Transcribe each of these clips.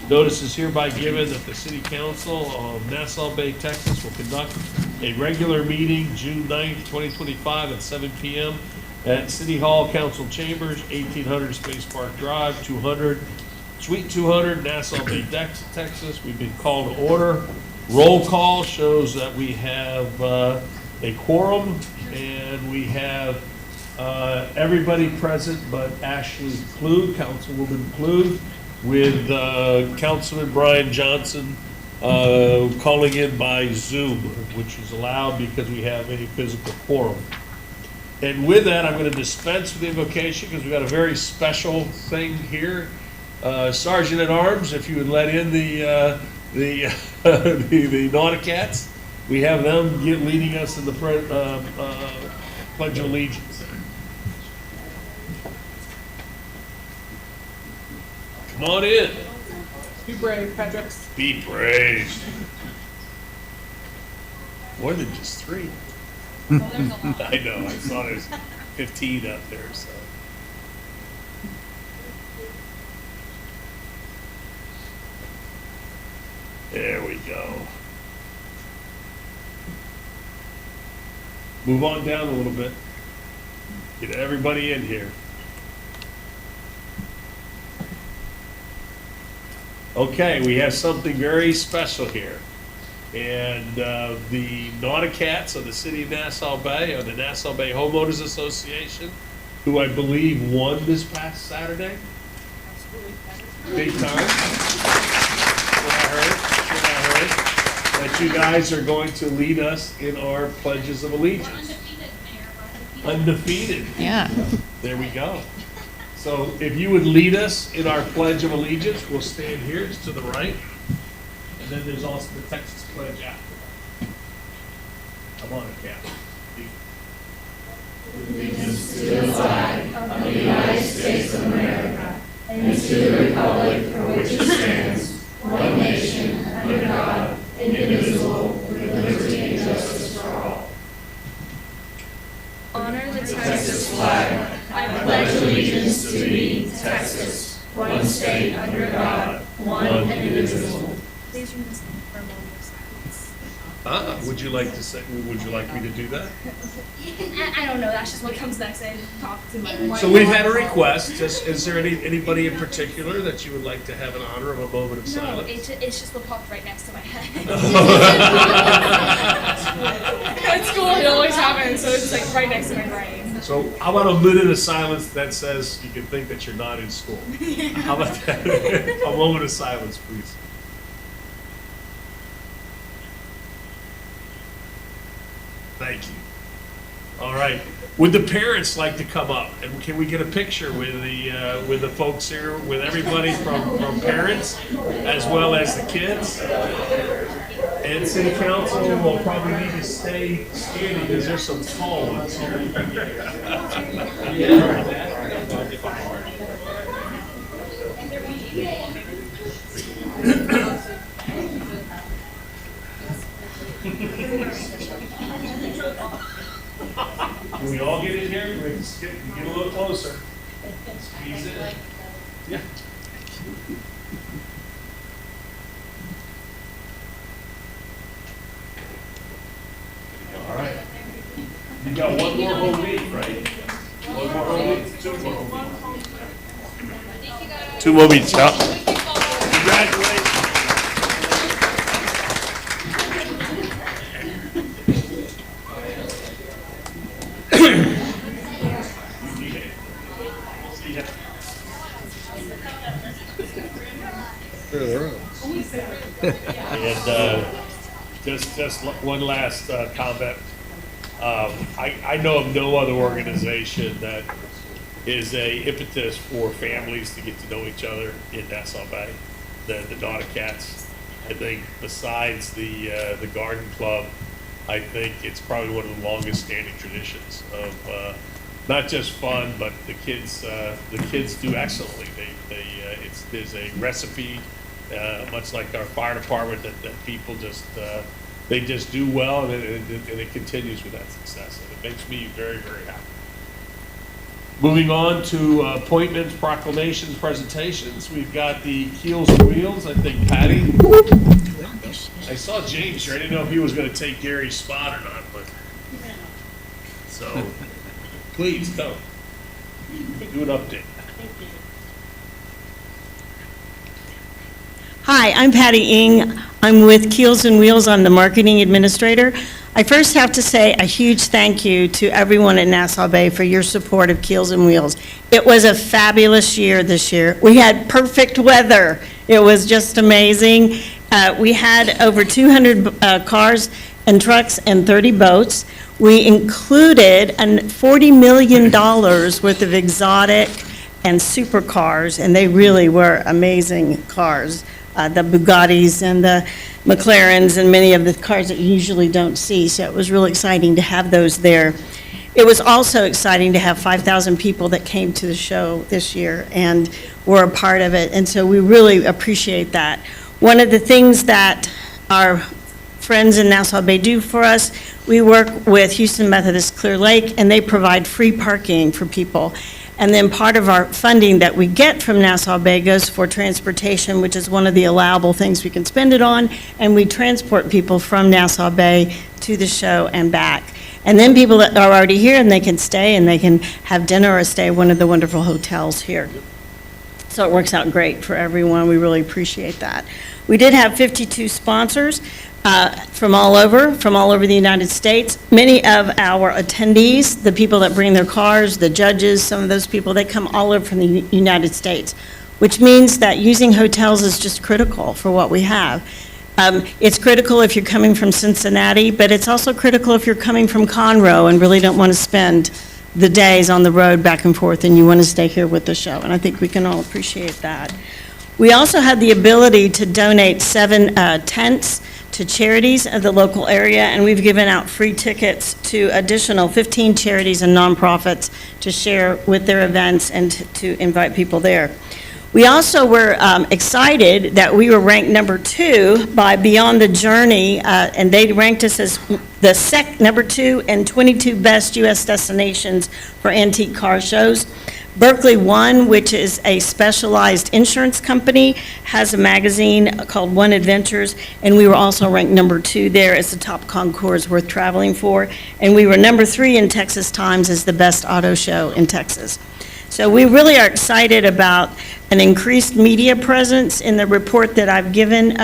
Notice is hereby given that the City Council of Nassau Bay, Texas will conduct a regular meeting June 9th, 2025 at 7 p.m. at City Hall Council Chambers, 1800 Space Park Drive, 200, Suite 200, Nassau Bay, Texas. We've been called to order. Roll call shows that we have a quorum, and we have everybody present but Ashley Kluge, Councilwoman Kluge, with Councilman Brian Johnson calling in by Zoom, which is allowed because we have any physical quorum. And with that, I'm going to dispense with the invocation because we've got a very special thing here. Sergeant at Arms, if you would let in the Nauticats, we have them leading us in the Pledge of Allegiance. Come on in. Be brave, Patrick. Be brave. More than just 3. I know, I saw there's 15 up there, so. There we go. Move on down a little bit. Get everybody in here. Okay, we have something very special here. And the Nauticats of the City of Nassau Bay, or the Nassau Bay Homeowners Association, who I believe won this past Saturday. Big time. What I heard, that you guys are going to lead us in our pledges of allegiance. Undefeated. Yeah. There we go. So if you would lead us in our Pledge of Allegiance, we'll stand here, it's to the right. And then there's also the Texas Pledge after that. Come on, Cap. Allegiance to the flag of the United States of America and to the republic for which it stands, one nation, under God, indivisible, with liberty and justice for all. Honor the Texas flag. I pledge allegiance to thee, Texas, one state under God, one and indivisible. Please remain for a moment of silence. Would you like to say? Would you like me to do that? I don't know. That's just what comes next. I talk to my. So we've had a request. Is there anybody in particular that you would like to have in honor of a moment of No, silence? it's just what popped right next to my head. At school, it always happens, so it's like right next to my brain. So how about a minute of silence that says you can think that you're not in school? How about that? A moment of silence, please. Thank you. All right. Would the parents like to come up, and can we get a picture with the folks here, with everybody from parents as well as the kids? And City Council will probably need to stay standing because there's some tall ones here. Can we all get in here? We can get a little closer. Squeeze it. Yeah. All right. You got one more whole week, right? One more whole week. 2 more whole weeks. 2 more weeks, yeah. Congratulations. And just one last comment. I know of no other organization that is a impetus for families to get to know each other in Nassau Bay than the Nauticats. I think besides the Garden Club, I think it's probably one of the longest standing traditions of not just fun, but the kids do excellently. There's a recipe, much like our fire department, that people just they just do well, and it continues with that success, and it makes me very, very happy. Moving on to appointments, proclamations, presentations. We've got the Keels and Wheels, I think Patty. I saw James here. I didn't know if he was going to take Gary's spot or not, but. So, please come. Do an update. Hi, I'm Patty Ng. I'm with Keels and Wheels. I'm the marketing administrator. I first have to say a huge thank you to everyone at Nassau Bay for your support of Keels and Wheels. It was a fabulous year this year. We had perfect weather. It was just amazing. We had over 200 cars and trucks and 30 boats. We included $40 million worth of exotic and supercars, and they really were amazing cars. The Bugattis and the McLarens and many of the cars that you usually don't see. So it was really exciting to have those there. It was also exciting to have 5,000 people that came to the show this year and were a part of it. And so we really appreciate that. One of the things that our friends in Nassau Bay do for us, we work with Houston Methodist Clear Lake, and they provide free parking for people. And then part of our funding that we get from Nassau Bay goes for transportation, which is one of the allowable things we can spend it on, and we transport people from Nassau Bay to the show and back. And then people that are already here, and they can stay, and they can have dinner or stay at one of the wonderful hotels here. So it works out great for everyone. We really appreciate that. We did have 52 sponsors from all over the United States. Many of our attendees, the people that bring their cars, the judges, some of those people, they come all over from the United States, which means that using hotels is just critical for what we have. It's critical if you're coming from Cincinnati, but it's also critical if you're coming from Conroe and really don't want to spend the days on the road back and forth, and you want to stay here with the show, and I think we can all appreciate that. We also had the ability to donate 7 tents to charities of the local area, and we've given out free tickets to additional 15 charities and nonprofits to share with their events and to invite people there. We also were excited that we were ranked number 2 by Beyond the Journey, and they ranked us as the number 2 and 22 best U.S. destinations for antique car shows. Berkeley One, which is a specialized insurance company, has a magazine called One Adventures, and we were also ranked number 2 there as the top concours worth traveling for. And we were number 3 in Texas Times as the best auto show in Texas. So we really are excited about an increased media presence. In the report that I've given,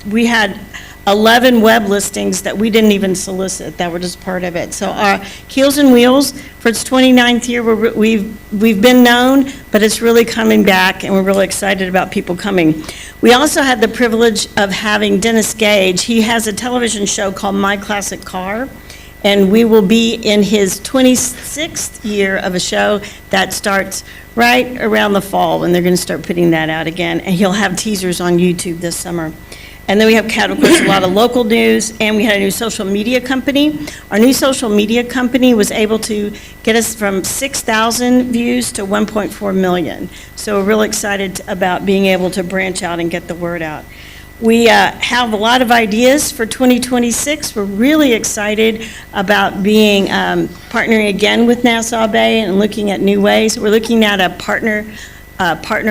we had 11 web listings that we didn't even solicit, that were just part of it. So our Keels and Wheels, for its 29th year, we've been known, but it's really coming back, and we're really excited about people coming. We also had the privilege of having Dennis Gage. He has a television show called My Classic Car, and we will be in his 26th year of a show that starts right around the fall, when they're going to start putting that out again, and he'll have teasers on YouTube this summer. And then we have, of course, a lot of local news, and we had a new social media company. Our new social media company was able to get us from 6,000 views to 1.4 million. So we're really excited about being able to branch out and get the word out. We have a lot of ideas for 2026. We're really excited about being partnering again with Nassau Bay and looking at new ways. We're looking at a partner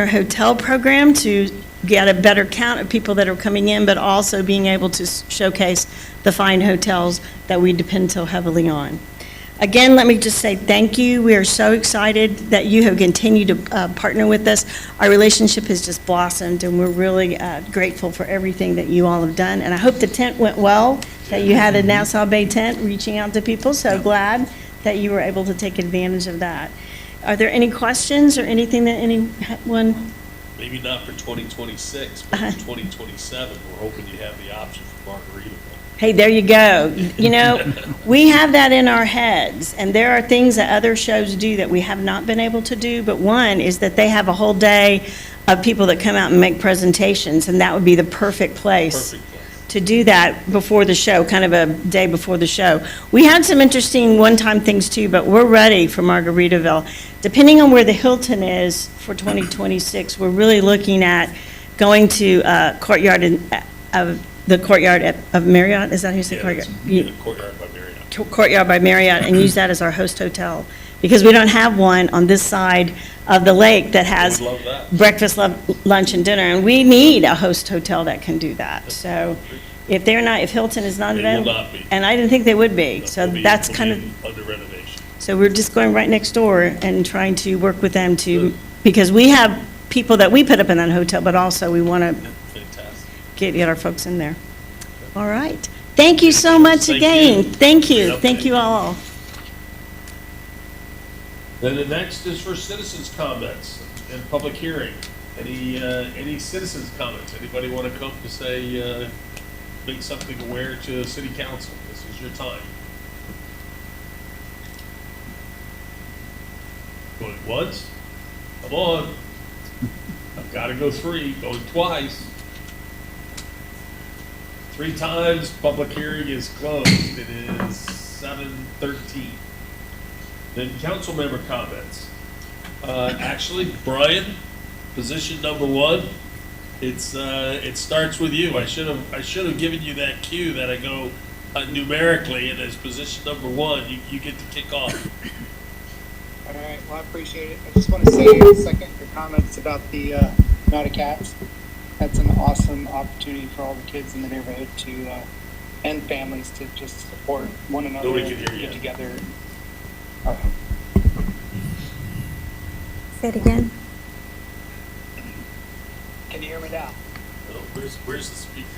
hotel program to get a better count of people that are coming in, but also being able to showcase the fine hotels that we depend so heavily on. Again, let me just say thank you. We are so excited that you have continued to partner with us. Our relationship has just blossomed, and we're really grateful for everything that you all have done. And I hope the tent went well, that you had a Nassau Bay tent reaching out to people. So glad that you were able to take advantage of that. Are there any questions or anything that anyone? Maybe not for 2026, but for 2027, we're hoping you have the option for Margaritaville. Hey, there you go. You know, we have that in our heads, and there are things that other shows do that we have not been able to do, but one is that they have a whole day of people that come out and make presentations, and that would be the perfect place to do that before the show, kind of a day before the show. We had some interesting one-time things too, but we're ready for Margaritaville. Depending on where the Hilton is for 2026, we're really looking at going to the Courtyard of Marriott. Is that who you say? Courtyard? The Courtyard by Marriott. Courtyard by Marriott, and use that as our host hotel because we don't have one on this side of the lake that has would love that. breakfast, lunch, and dinner, and we need a host hotel that can do that. So if Hilton is not They will available. not be. And I didn't think they would be, so It'll be- that's it'll kind be of, under renovation. so we're just going right next door and trying to work with them to, because we have people that we put up in that hotel, but also we want to Fantastic. get our folks in there. All right. Thank you so much Thank again. you. Thank you. Yep. Thank you all. Then the next is for citizens' comments and public hearing. Any citizens' comments? Anybody want to come to say, make something aware to city council? This is your time. Going once? Come on. I've got to go three, going twice. 3 times, public hearing is closed. It is 7:13. Then council member comments. Actually, Brian, position number 1, it starts with you. I should have given you that cue that I go numerically, and as position number 1, you get to kick off. All right, well, I appreciate it. I just want to say a second your comments about the Naughty Cats. That's an awesome opportunity for all the kids in the neighborhood to, and families to just support one another. Nobody can hear you. Get together. Say it again. Can you hear me now? Oh, where's the speakers?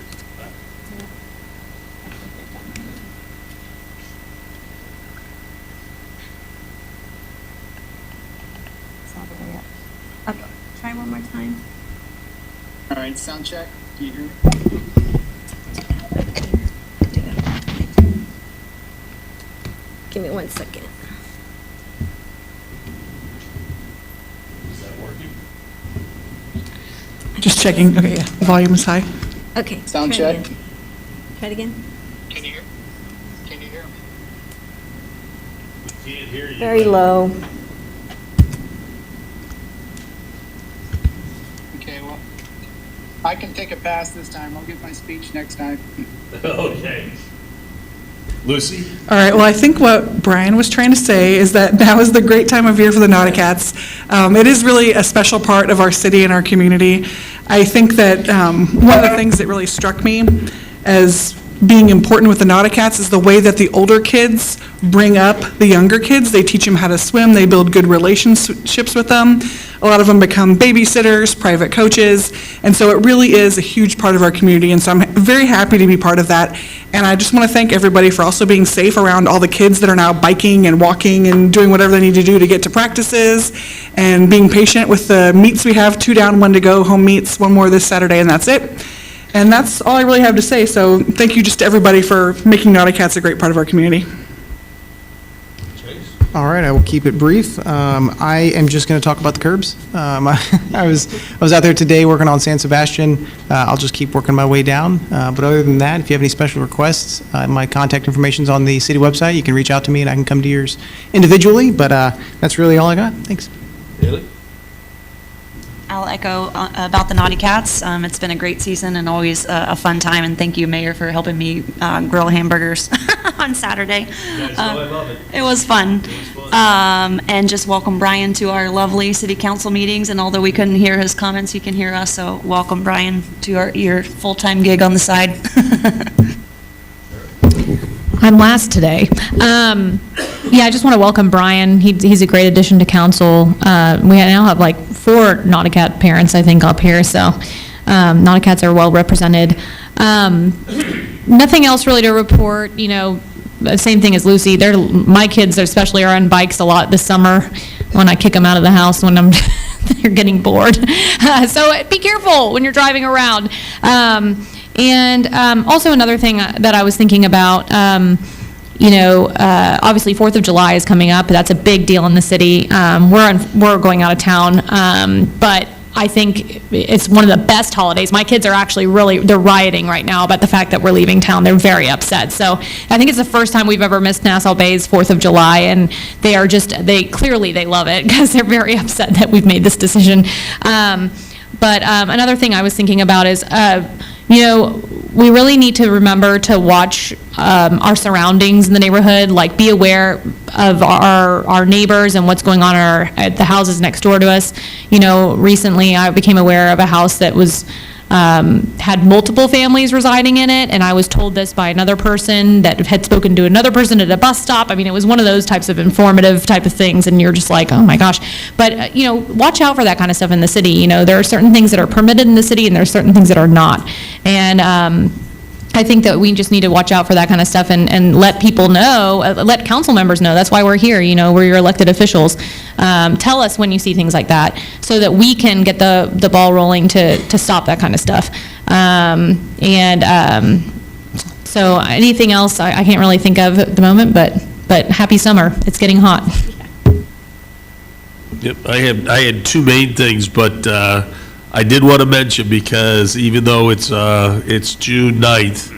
It's all the way up. Okay, try one more time. All right, sound check. Can you hear me? Give me 1 second. Is that working? Just checking. Okay, yeah. Volume is high. Okay. Sound try it check. again. Try it again. Can you hear? Can you hear me? We can't hear you. Very low. Okay, well, I can take a pass this time. I'll give my speech next time. Okay. Lucy? All right, well, I think what Brian was trying to say is that now is the great time of year for the Naughty Cats. It is really a special part of our city and our community. I think that one of the things that really struck me as being important with the Naughty Cats is the way that the older kids bring up the younger kids. They teach them how to swim, they build good relationships with them. A lot of them become babysitters, private coaches, and so it really is a huge part of our community, and so I'm very happy to be part of that. And I just want to thank everybody for also being safe around all the kids that are now biking and walking and doing whatever they need to do to get to practices, and being patient with the meets we have, 2 down, 1 to go, home meets, 1 more this Saturday, and that's it. And that's all I really have to say, so thank you just to everybody for making Naughty Cats a great part of our community. Chase? All right, I will keep it brief. I am just going to talk about the curbs. I was out there today working on San Sebastian. I'll just keep working my way down. But other than that, if you have any special requests, my contact information is on the city website. You can reach out to me and I can come to yours individually, but that's really all I got. Thanks. Haley? I'll echo about the Naughty Cats. It's been a great season and always a fun time, and thank you, Mayor, for helping me grill hamburgers on Saturday. You guys know I love it. It was fun. It was fun. And just welcome Brian to our lovely city council meetings, and although we couldn't hear his comments, he can hear us, so welcome, Brian, to your full-time gig on the side. I'm last today. Yeah, I just want to welcome Brian. He's a great addition to council. We now have like 4 Naughty Cat parents, I think, up here, so Naughty Cats are well represented. Nothing else really to report, the same thing as Lucy. My kids especially are on bikes a lot this summer when I kick them out of the house when they're getting bored. So be careful when you're driving around. And also another thing that I was thinking about, obviously 4th of July is coming up. That's a big deal in the city. We're going out of town, but I think it's one of the best holidays. My kids are actually they're rioting right now about the fact that we're leaving town. They're very upset. So I think it's the first time we've ever missed Nassau Bay's 4th of July, and they clearly love it because they're very upset that we've made this decision. But another thing I was thinking about is, we really need to remember to watch our surroundings in the neighborhood, like be aware of our neighbors and what's going on at the houses next door to us. Recently I became aware of a house that was had multiple families residing in it, and I was told this by another person that had spoken to another person at a bus stop. I mean, it was one of those types of informative type of things, and you're just like, oh my gosh. But, watch out for that kind of stuff in the city. There are certain things that are permitted in the city, and there are certain things that are not. And I think that we just need to watch out for that kind of stuff and let people know, let council members know. That's why we're here, we're your elected officials. Tell us when you see things like that so that we can get the ball rolling to stop that kind of stuff. So anything else I can't really think of at the moment, but happy summer. It's getting hot. Yep, I had two main things, but I did want to mention, because even though it's June 9th,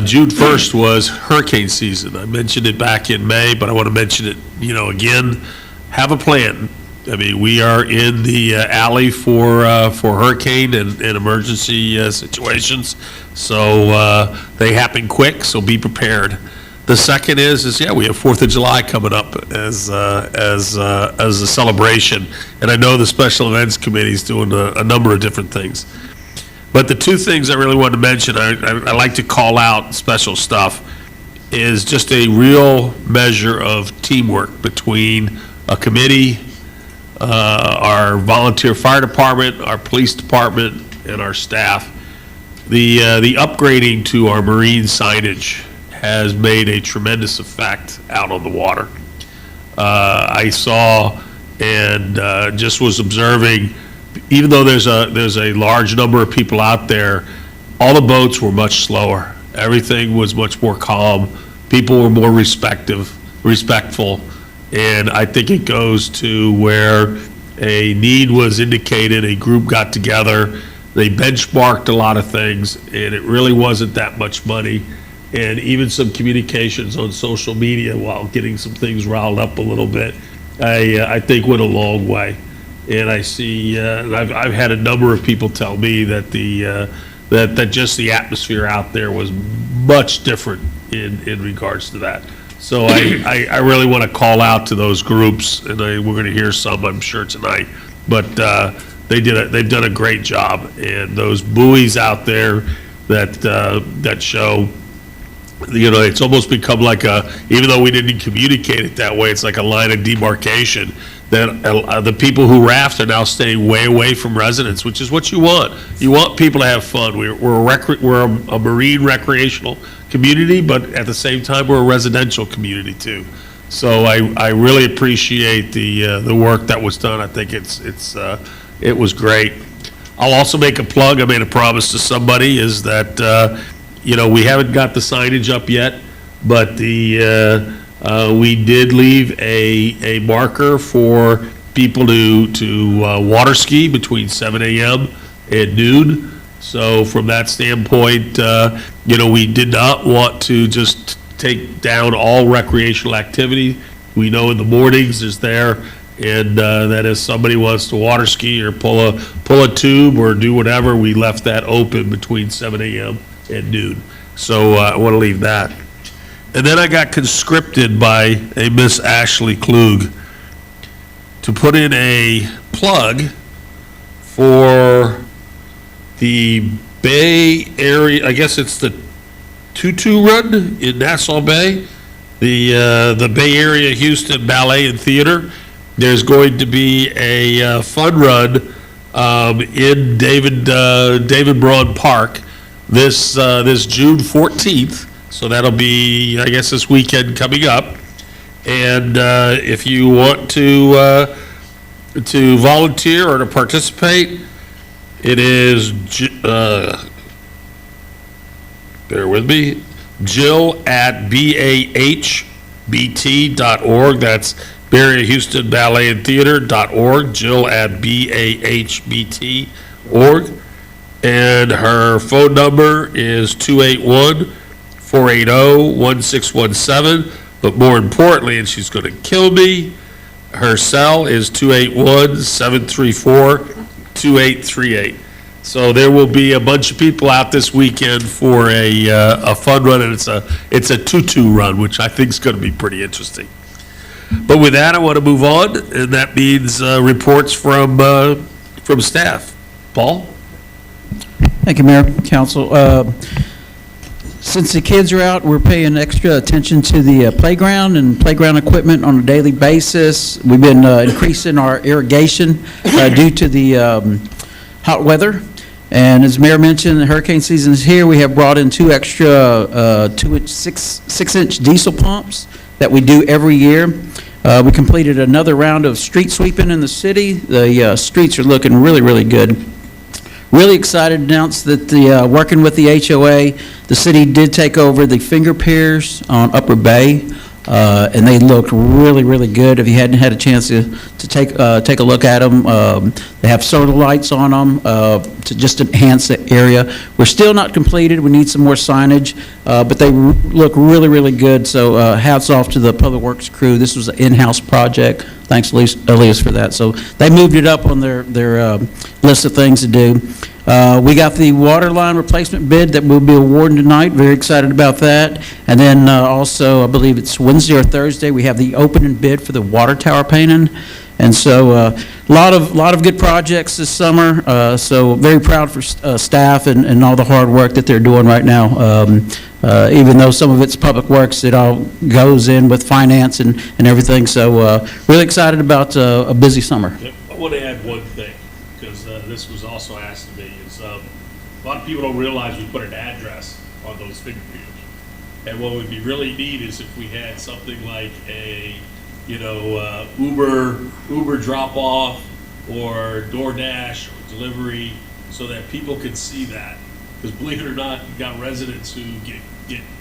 June 1st was hurricane season. I mentioned it back in May, but I want to mention it, again. Have a plan. I mean, we are in the alley for hurricane and emergency situations, so they happen quick. So be prepared. The second is we have 4th of July coming up as a celebration, and I know the Special Events Committee is doing a number of different things. But the two things I really wanted to mention, I like to call out special stuff, is just a real measure of teamwork between a committee, our volunteer fire department, our police department, and our staff. The upgrading to our marine signage has made a tremendous effect out on the water. I saw and just was observing, even though there's a large number of people out there, all the boats were much slower. Everything was much more calm. People were more respectful, and I think it goes to where a need was indicated, a group got together, they benchmarked a lot of things, and it really wasn't that much money. And even some communications on social media while getting some things riled up a little bit, I think went a long way. And I see, I've had a number of people tell me that that just the atmosphere out there was much different in regards to that. So I really want to call out to those groups, and we're going to hear some, I'm sure, tonight. But they've done a great job, and those buoys out there that show. It's almost become like even though we didn't communicate it that way, it's like a line of demarcation that the people who raft are now staying way away from residents, which is what you want. You want people to have fun. We're a marine recreational community, but at the same time, we're a residential community too. So I really appreciate the work that was done. I think it was great. I'll also make a plug. I made a promise to somebody is that. We haven't got the signage up yet, but we did leave a marker for people to water ski between 7 a.m. and noon. So from that standpoint, we did not want to just take down all recreational activity. We know in the mornings is there, and that if somebody wants to water ski or pull a tube or do whatever, we left that open between 7 a.m. and noon. So I want to leave that. And then I got conscripted by a Miss Ashley Klug to put in a plug for the Bay Area, I guess it's the Tutu Run in Nassau Bay, the Bay Area Houston Ballet and Theater. There's going to be a fun run in David Braun Park this June 14th, so that'll be, I guess, this weekend coming up. And if you want to volunteer or to participate, it is, bear with me, Jill at bahbt.org. That's Bay Area Houston Ballet and Theater.org, Jill at bahbt.org. And her phone number is 281-480-1617. But more importantly, and she's going to kill me, her cell is 281-734-2838. So there will be a bunch of people out this weekend for a fun run, and it's a 2-2 run, which I think is going to be pretty interesting. But with that, I want to move on, and that means reports from staff. Paul? Thank you, Mayor, Council. Since the kids are out, we're paying extra attention to the playground and playground equipment on a daily basis. We've been increasing our irrigation due to the hot weather. And as Mayor mentioned, the hurricane season is here. We have brought in 2 extra 6-inch diesel pumps that we do every year. We completed another round of street sweeping in the city. The streets are looking really, really good. Really excited to announce that working with the HOA, the city did take over the finger piers on Upper Bay, and they look really, really good. If you hadn't had a chance to take a look at them, they have solar lights on them to just enhance the area. We're still not completed. We need some more signage, but they look really, really good. So hats off to the Public Works crew. This was an in-house project. Thanks, Elias, for that. So they moved it up on their list of things to do. We got the water line replacement bid that we'll be awarding tonight. Very excited about that. And then also, I believe it's Wednesday or Thursday, we have the opening bid for the water tower painting. And so a lot of good projects this summer. So very proud for staff and all the hard work that they're doing right now. Even though some of it's public works, it all goes in with finance and everything. So really excited about a busy summer. I want to add one thing, because this was also asked to me, is a lot of people don't realize we put an address on those finger piers. And what would be really neat is if we had something like a, Uber drop-off or DoorDash or delivery, so that people could see that. Because believe it or not, you've got residents who get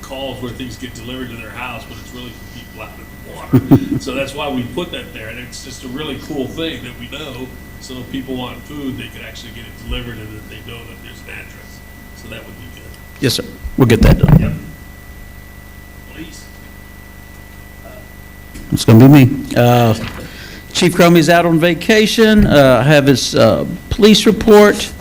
calls where things get delivered to their house, but it's really from people out in the water. So that's why we put that there, and it's just a really cool thing that we know, so if people want food, they can actually get it delivered, and that they know that there's an address. So that would be good. Yes, sir. We'll get that done. Yep. Please. It's going to be me. Chief Cromie's out on vacation. I have his police report.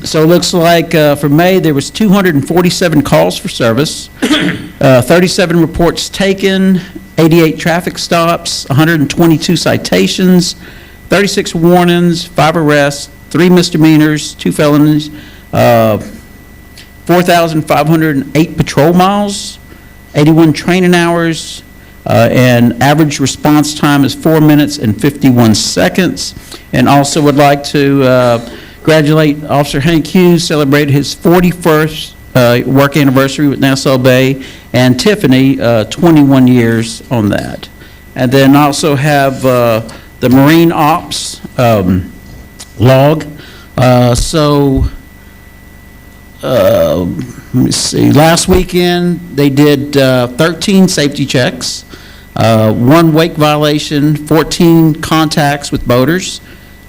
So it looks like for May, there was 247 calls for service, 37 reports taken, 88 traffic stops, 122 citations, 36 warnings, 5 arrests, 3 misdemeanors, 2 felonies, 4,508 patrol miles, 81 training hours, and average response time is 4 minutes and 51 seconds. And also would like to congratulate Officer Hank Hughes, celebrated his 41st work anniversary with Nassau Bay, and Tiffany, 21 years on that. And then also have the Marine Ops log. Let me see, last weekend, they did 13 safety checks, 1 wake violation, 14 contacts with boaters,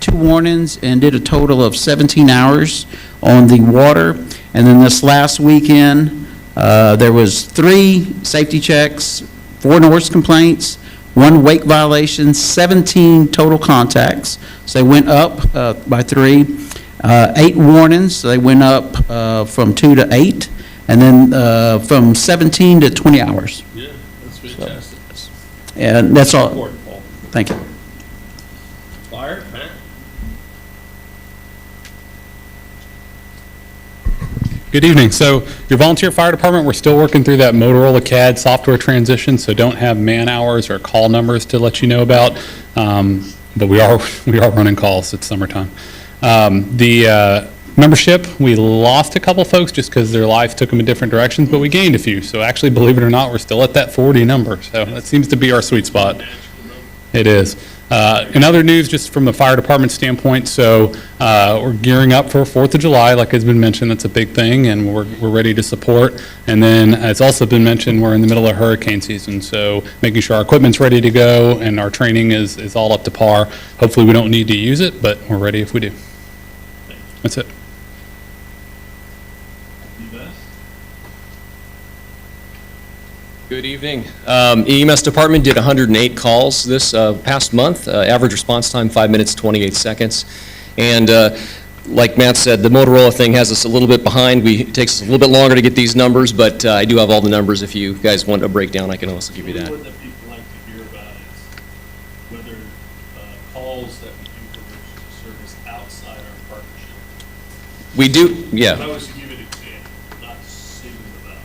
2 warnings, and did a total of 17 hours on the water. And then this last weekend, there was 3 safety checks, 4 noise complaints, 1 wake violation, 17 total contacts. So they went up by 3. 8 warnings, so they went up from 2 to 8, and then from 17 to 20 hours. Yeah, that's fantastic. And that's all. Important, Paul. Thank you. Fire, Matt? Good evening. So your volunteer fire department, we're still working through that Motorola CAD software transition, so don't have man hours or call numbers to let you know about, but we are running calls. It's summertime. The membership, we lost a couple folks just because their lives took them in different directions, but we gained a few. So actually, believe it or not, we're still at that 40 number. So that seems to be our sweet spot. It is. In other news, just from the fire department standpoint, so we're gearing up for 4th of July, like has been mentioned. That's a big thing, and we're ready to support. And then, it's also been mentioned, we're in the middle of hurricane season, so making sure our equipment's ready to go and our training is all up to par. Hopefully, we don't need to use it, but we're ready if we do. That's it. Good evening. EMS department did 108 calls this past month. Average response time 5 minutes 28 seconds. And Like Matt said, the Motorola thing has us a little bit behind. It takes us a little bit longer to get these numbers, but I do have all the numbers. If you guys want a breakdown, I can also give you that. What that people like to hear about is whether calls that we do for emergency service outside our partnership. We do, yeah. If I was to give an example, not single about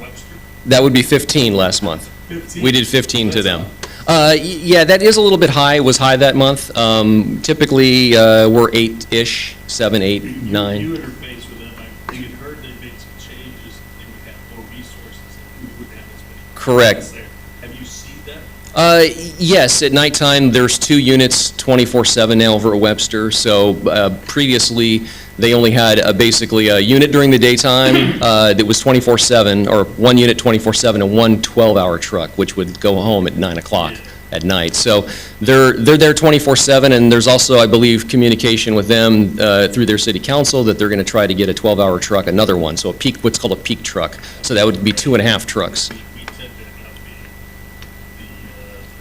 Webster. That would be 15 last month. 15? We did 15 to them. Yeah, that is a little bit high, was high that month. Typically, we're 8-ish, 7, 8, 9. You interface with them, we had heard they made some changes, they would have more resources, and we wouldn't have as many. Correct. calls there. Have you seen that? Yes, at nighttime, there's 2 units 24/7 now over at Webster. So previously, they only had basically a unit during the daytime that was 24/7, or 1 unit 24/7 and 1 12-hour truck, which would go home at 9 o'clock at night. So they're there 24/7, and there's also, I believe, communication with them through their city council that they're going to try to get a 12-hour truck, another one, so a peak, what's called a peak truck. So that would be 2.5 trucks. We tend to have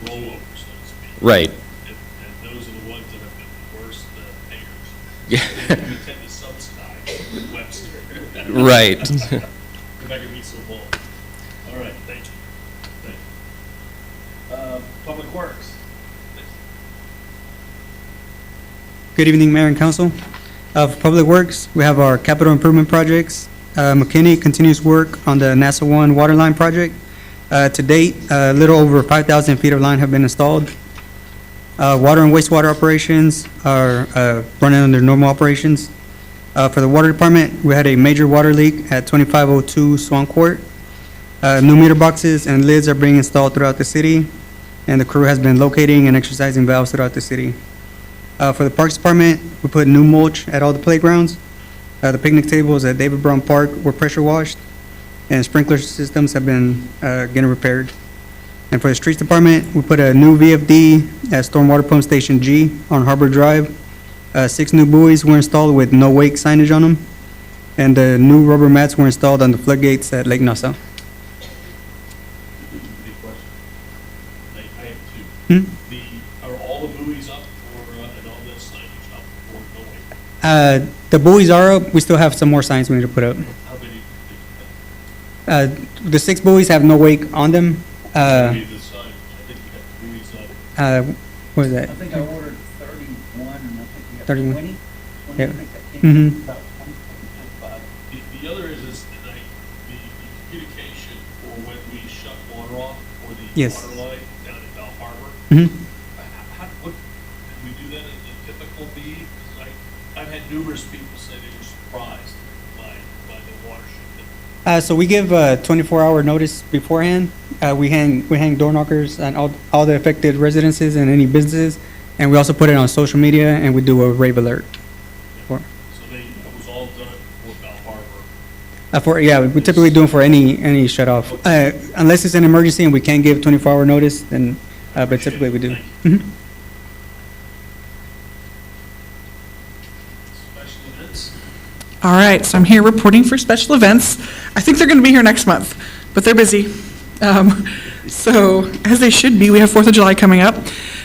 the rollover, so to speak. Right. And those are the ones that have been the worst payers. Yeah. We tend to subsidize Webster. Right. If I could be so bold. All right, thank you. Thank you. Public Works. Good evening, Mayor and Council. For Public Works, we have our capital improvement projects. McKinney continues work on the Nassau 1 water line project. To date, a little over 5,000 feet of line have been installed. Water and wastewater operations are running under normal operations. For the water department, we had a major water leak at 2502 Swan Court. New meter boxes and lids are being installed throughout the city, and the crew has been locating and exercising valves throughout the city. For the Parks Department, we put new mulch at all the playgrounds. The picnic tables at David Brown Park were pressure washed, and sprinkler systems have been getting repaired. And for the Streets Department, we put a new VFD at Stormwater Pump Station G on Harbor Drive. 6 new buoys were installed with no wake signage on them, and the new rubber mats were installed on the floodgates at Lake Nassau. Big question. I have 2. Hmm? Are all the buoys up and all the signage up or no way? The buoys are up. We still have some more signs we need to put up. How many do you have? The 6 buoys have no wake on them. Maybe the sign, I think you have buoys up. What is that? I think I ordered 31, and I think we have 31. 20. Yeah. I think that came Mhm. about 20. The other is tonight, the communication for when we shut water off or the Yes. water line down at Bell Harbor. Mhm. What, did we do that as a typical meeting? 'Cause I've had numerous people say they were surprised by the water shut. So we give a 24-hour notice beforehand. We hang door knockers on all the affected residences and any businesses, and we also put it on social media, and we do a rave alert. So it was all done for Bell Harbor. Yeah, we typically do them for any shut off. Unless it's an emergency and we can't give 24-hour notice, then, but typically we do. Mhm. Special events. All right, so I'm here reporting for special events. I think they're going to be here next month, but they're busy. So, as they should be, we have 4th of July coming up.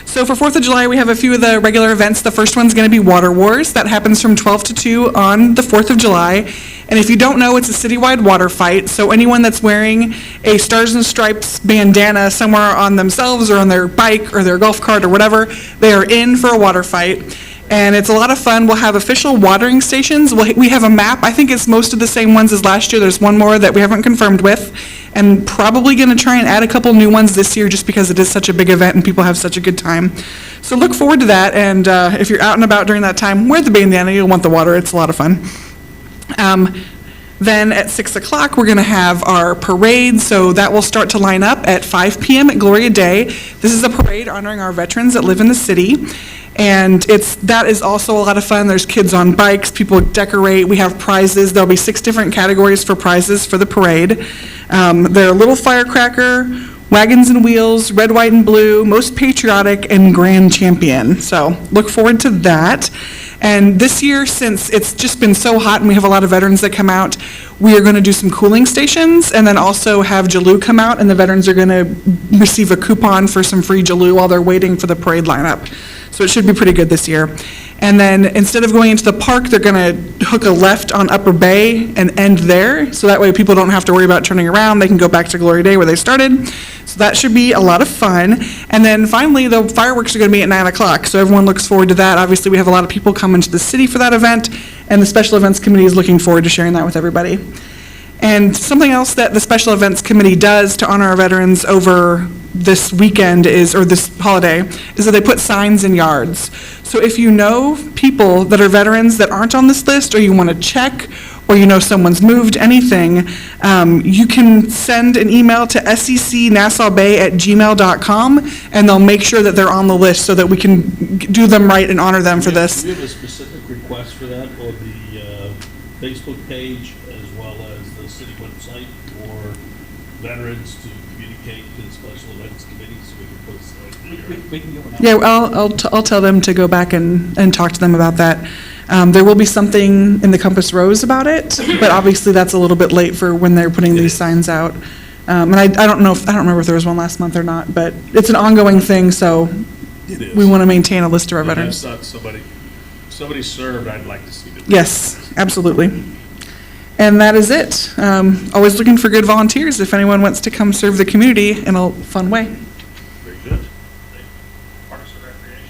So for 4th of July, we have a few of the regular events. The first one's going to be Water Wars. That happens from 12 to 2 on the 4th of July. And if you don't know, it's a citywide water fight. So anyone that's wearing a Stars and Stripes bandana somewhere on themselves or on their bike or their golf cart or whatever, they are in for a water fight. And it's a lot of fun. We'll have official watering stations. We have a map. I think it's most of the same ones as last year. There's one more that we haven't confirmed with. And probably going to try and add a couple new ones this year just because it is such a big event and people have such a good time. So look forward to that. And if you're out and about during that time, wear the bandana. You'll want the water. It's a lot of fun. Then at 6 o'clock, we're going to have our parade, so that will start to line up at 5 p.m. at Gloria Day. This is a parade honoring our veterans that live in the city, and that is also a lot of fun. There's kids on bikes, people decorate, we have prizes. There'll be 6 different categories for prizes for the parade. They're a little firecracker, Wagons and Wheels, Red, White, and Blue, Most Patriotic, and Grand Champion. So look forward to that. And this year, since it's just been so hot and we have a lot of veterans that come out, we are going to do some cooling stations and then also have Jaloo come out, and the veterans are going to receive a coupon for some free Jaloo while they're waiting for the parade lineup. So it should be pretty good this year. And then instead of going into the park, they're going to hook a left on Upper Bay and end there. So that way people don't have to worry about turning around. They can go back to Glory Day where they started. So that should be a lot of fun. And then finally, the fireworks are going to be at 9 o'clock. So everyone looks forward to that. Obviously, we have a lot of people coming to the city for that event, and the Special Events Committee is looking forward to sharing that with everybody. And something else that the Special Events Committee does to honor our veterans over this weekend or this holiday, is that they put signs in yards. So if you know people that are veterans that aren't on this list, or you want to check, or you know someone's moved, anything, you can send an email to secnassawbay@gmail.com, and they'll make sure that they're on the list so that we can do them right and honor them for this. Do we have a specific request for that on the Facebook page as well as the city website for veterans to communicate to the Special Events Committee so we can put signs in there? Yeah, I'll tell them to go back and talk to them about that. There will be something in the Compass Rose about it, but obviously that's a little bit late for when they're putting these signs out. And I don't remember if there was one last month or not, but it's an ongoing thing, so we want to maintain a list of our veterans. Somebody served, I'd like to see them. Yes, absolutely. And that is it. Always looking for good volunteers if anyone wants to come serve the community in a fun way. Very good. Parks and Recreation.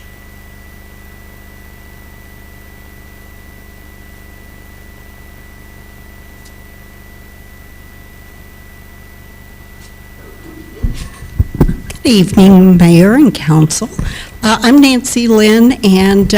Good evening, Mayor and Council. I'm Nancy Lynn, and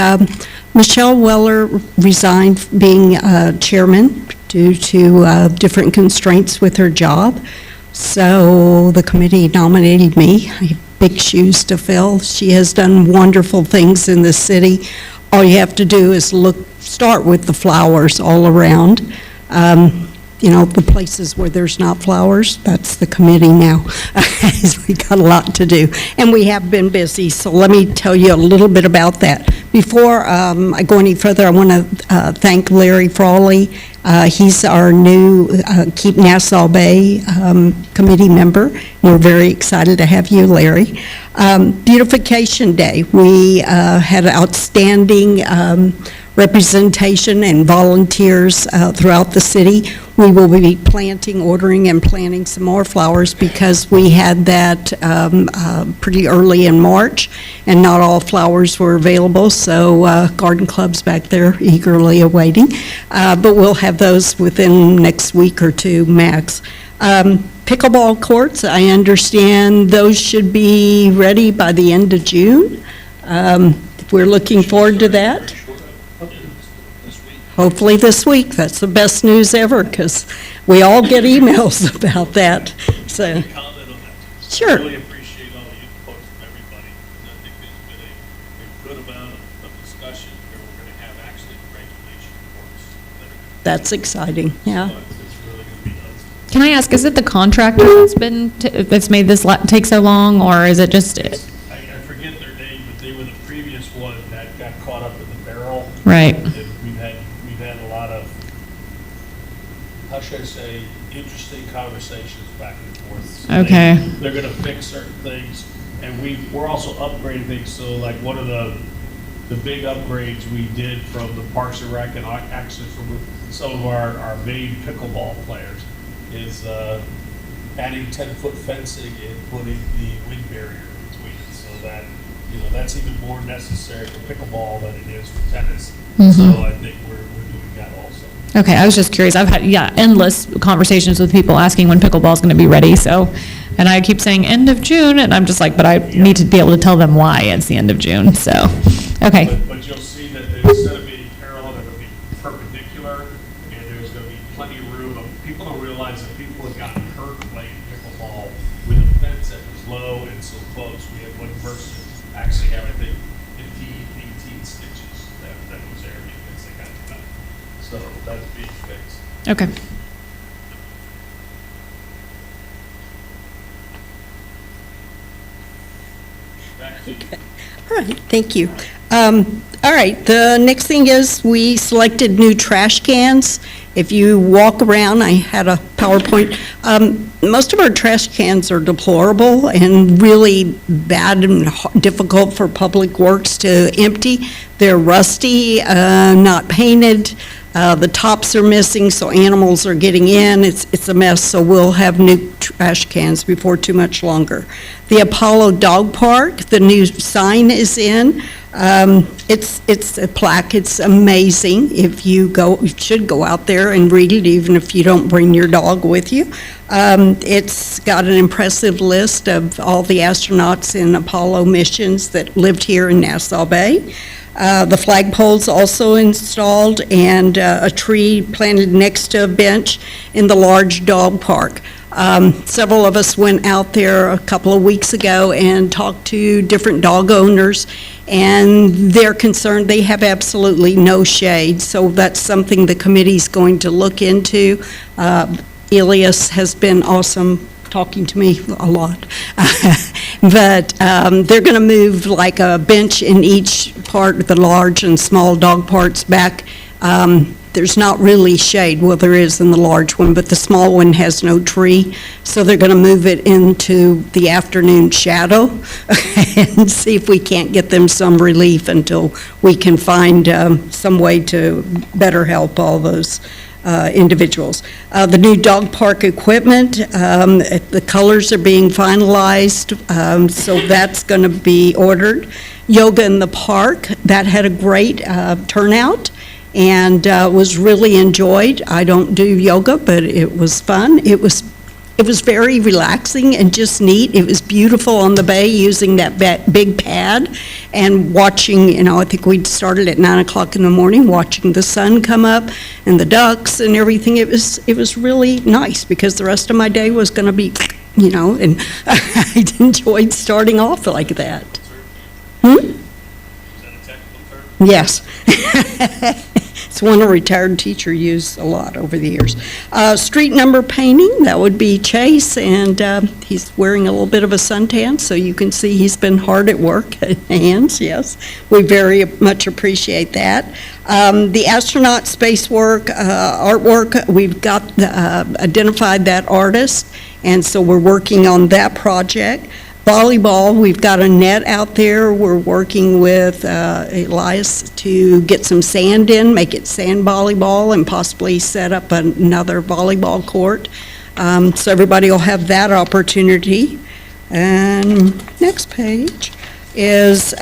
Michelle Weller resigned being chairman due to different constraints with her job. So the committee nominated me. I have big shoes to fill. She has done wonderful things in the city. All you have to do is start with the flowers all around. You know, the places where there's not flowers, that's the committee now. We got a lot to do, and we have been busy, so let me tell you a little bit about that. Before I go any further, I want to thank Larry Frawley. He's our new Keep Nassau Bay committee member. We're very excited to have you, Larry. Beautification Day, we had outstanding representation and volunteers throughout the city. We will be ordering and planting some more flowers because we had that pretty early in March, and not all flowers were available, so garden club's back there eagerly awaiting. But we'll have those within next week or two max. Pickleball courts, I understand those should be ready by the end of June. We're looking forward to that. Hopefully this week. That's the best news ever, because we all get emails about that. So, sure. Really appreciate all the input from everybody. I think there's been a good amount of discussion where we're going to have actually regulation reports. That's exciting, yeah. It's really going to be nice. Can I ask, is it the contractor that's made this take so long, or is it just? I forget their name, but they were the previous one that got caught up in the barrel. Right. And we've had a lot of, how should I say, interesting conversations back and forth. So Okay. They're going to fix certain things, and we're also upgrading things. So like one of the big upgrades we did from the Parks and Rec, and actually from some of our main pickleball players, is adding 10-foot fencing and putting the wind barrier between it, so that, you know, that's even more necessary for pickleball than it is for tennis. So I think we're doing that also. Okay, I was just curious. I've had, endless conversations with people asking when pickleball's going to be ready, so, and I keep saying end of June, and I'm just like, but I need to be able to tell them why it's the end of June, so, okay. But you'll see that instead of being parallel, they're going to be perpendicular, and there's going to be plenty of room. People don't realize that people have gotten hurt playing pickleball with a fence that was low and so close. We had one person actually have, I think, 18 stitches that was there because they got cut. So that's being fixed. Okay. right, thank you. All right, the next thing is we selected new trash cans. If you walk around, I had a PowerPoint. Most of our trash cans are deplorable and really bad and difficult for Public Works to empty. They're rusty, not painted. The tops are missing, so animals are getting in. It's a mess, so we'll have new trash cans before too much longer. The Apollo Dog Park, the new sign is in. It's a plaque. It's amazing. If you go, you should go out there and read it, even if you don't bring your dog with you. It's got an impressive list of all the astronauts in Apollo missions that lived here in Nassau Bay. The flagpole's also installed, and a tree planted next to a bench in the large dog park. Several of us went out there a couple of weeks ago and talked to different dog owners, and they're concerned they have absolutely no shade, so that's something the committee's going to look into. Elias has been awesome talking to me a lot. But they're going to move like a bench in each part, the large and small dog parts back. There's not really shade, well, there is in the large one, but the small one has no tree, so they're going to move it into the afternoon shadow and see if we can't get them some relief until we can find some way to better help all those individuals. The new dog park equipment, the colors are being finalized, so that's going to be ordered. Yoga in the park, that had a great turnout and was really enjoyed. I don't do yoga, but it was fun. It was very relaxing and just neat. It was beautiful on the bay using that big pad and watching, I think we started at 9 o'clock in the morning, watching the sun come up and the ducks and everything. It was really nice because the rest of my day was going to be, and I enjoyed starting off like that. Yes. It's one a retired teacher used a lot over the years. Street number painting, that would be Chase, and he's wearing a little bit of a suntan, so you can see he's been hard at work, hands, yes. We very much appreciate that. The astronaut space work, artwork, we've got identified that artist, and so we're working on that project. Volleyball, we've got a net out there. We're working with Elias to get some sand in, make it sand volleyball, and possibly set up another volleyball court. So everybody will have that opportunity. And next page is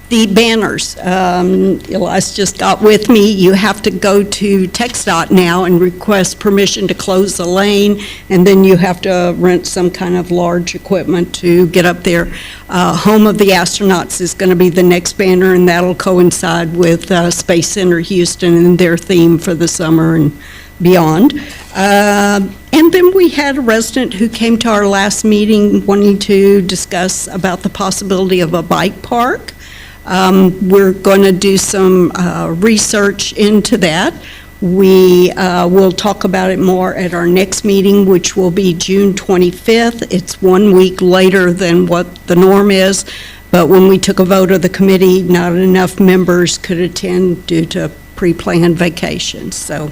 the banners. Elias just got with me. You have to go to TxDOT now and request permission to close the lane, and then you have to rent some kind of large equipment to get up there. Home of the Astronauts is going to be the next banner, and that'll coincide with Space Center Houston and their theme for the summer and beyond. And then we had a resident who came to our last meeting wanting to discuss about the possibility of a bike park. We're going to do some research into that. We will talk about it more at our next meeting, which will be June 25th. It's 1 week later than what the norm is, but when we took a vote of the committee, not enough members could attend due to pre-planned vacations. So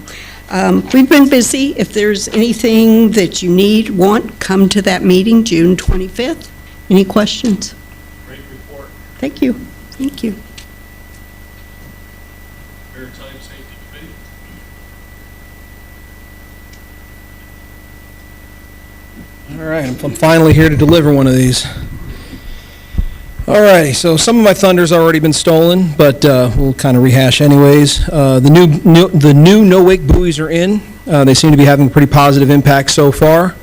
we've been busy. If there's anything that you want, come to that meeting, June 25th. Any questions? Great report. Thank you. Thank you. Maritime Safety Committee. All right, I'm finally here to deliver one of these. All righty, so some of my thunder's already been stolen, but we'll kind of rehash anyways. The new no-wake buoys are in. They seem to be having a pretty positive impact so far.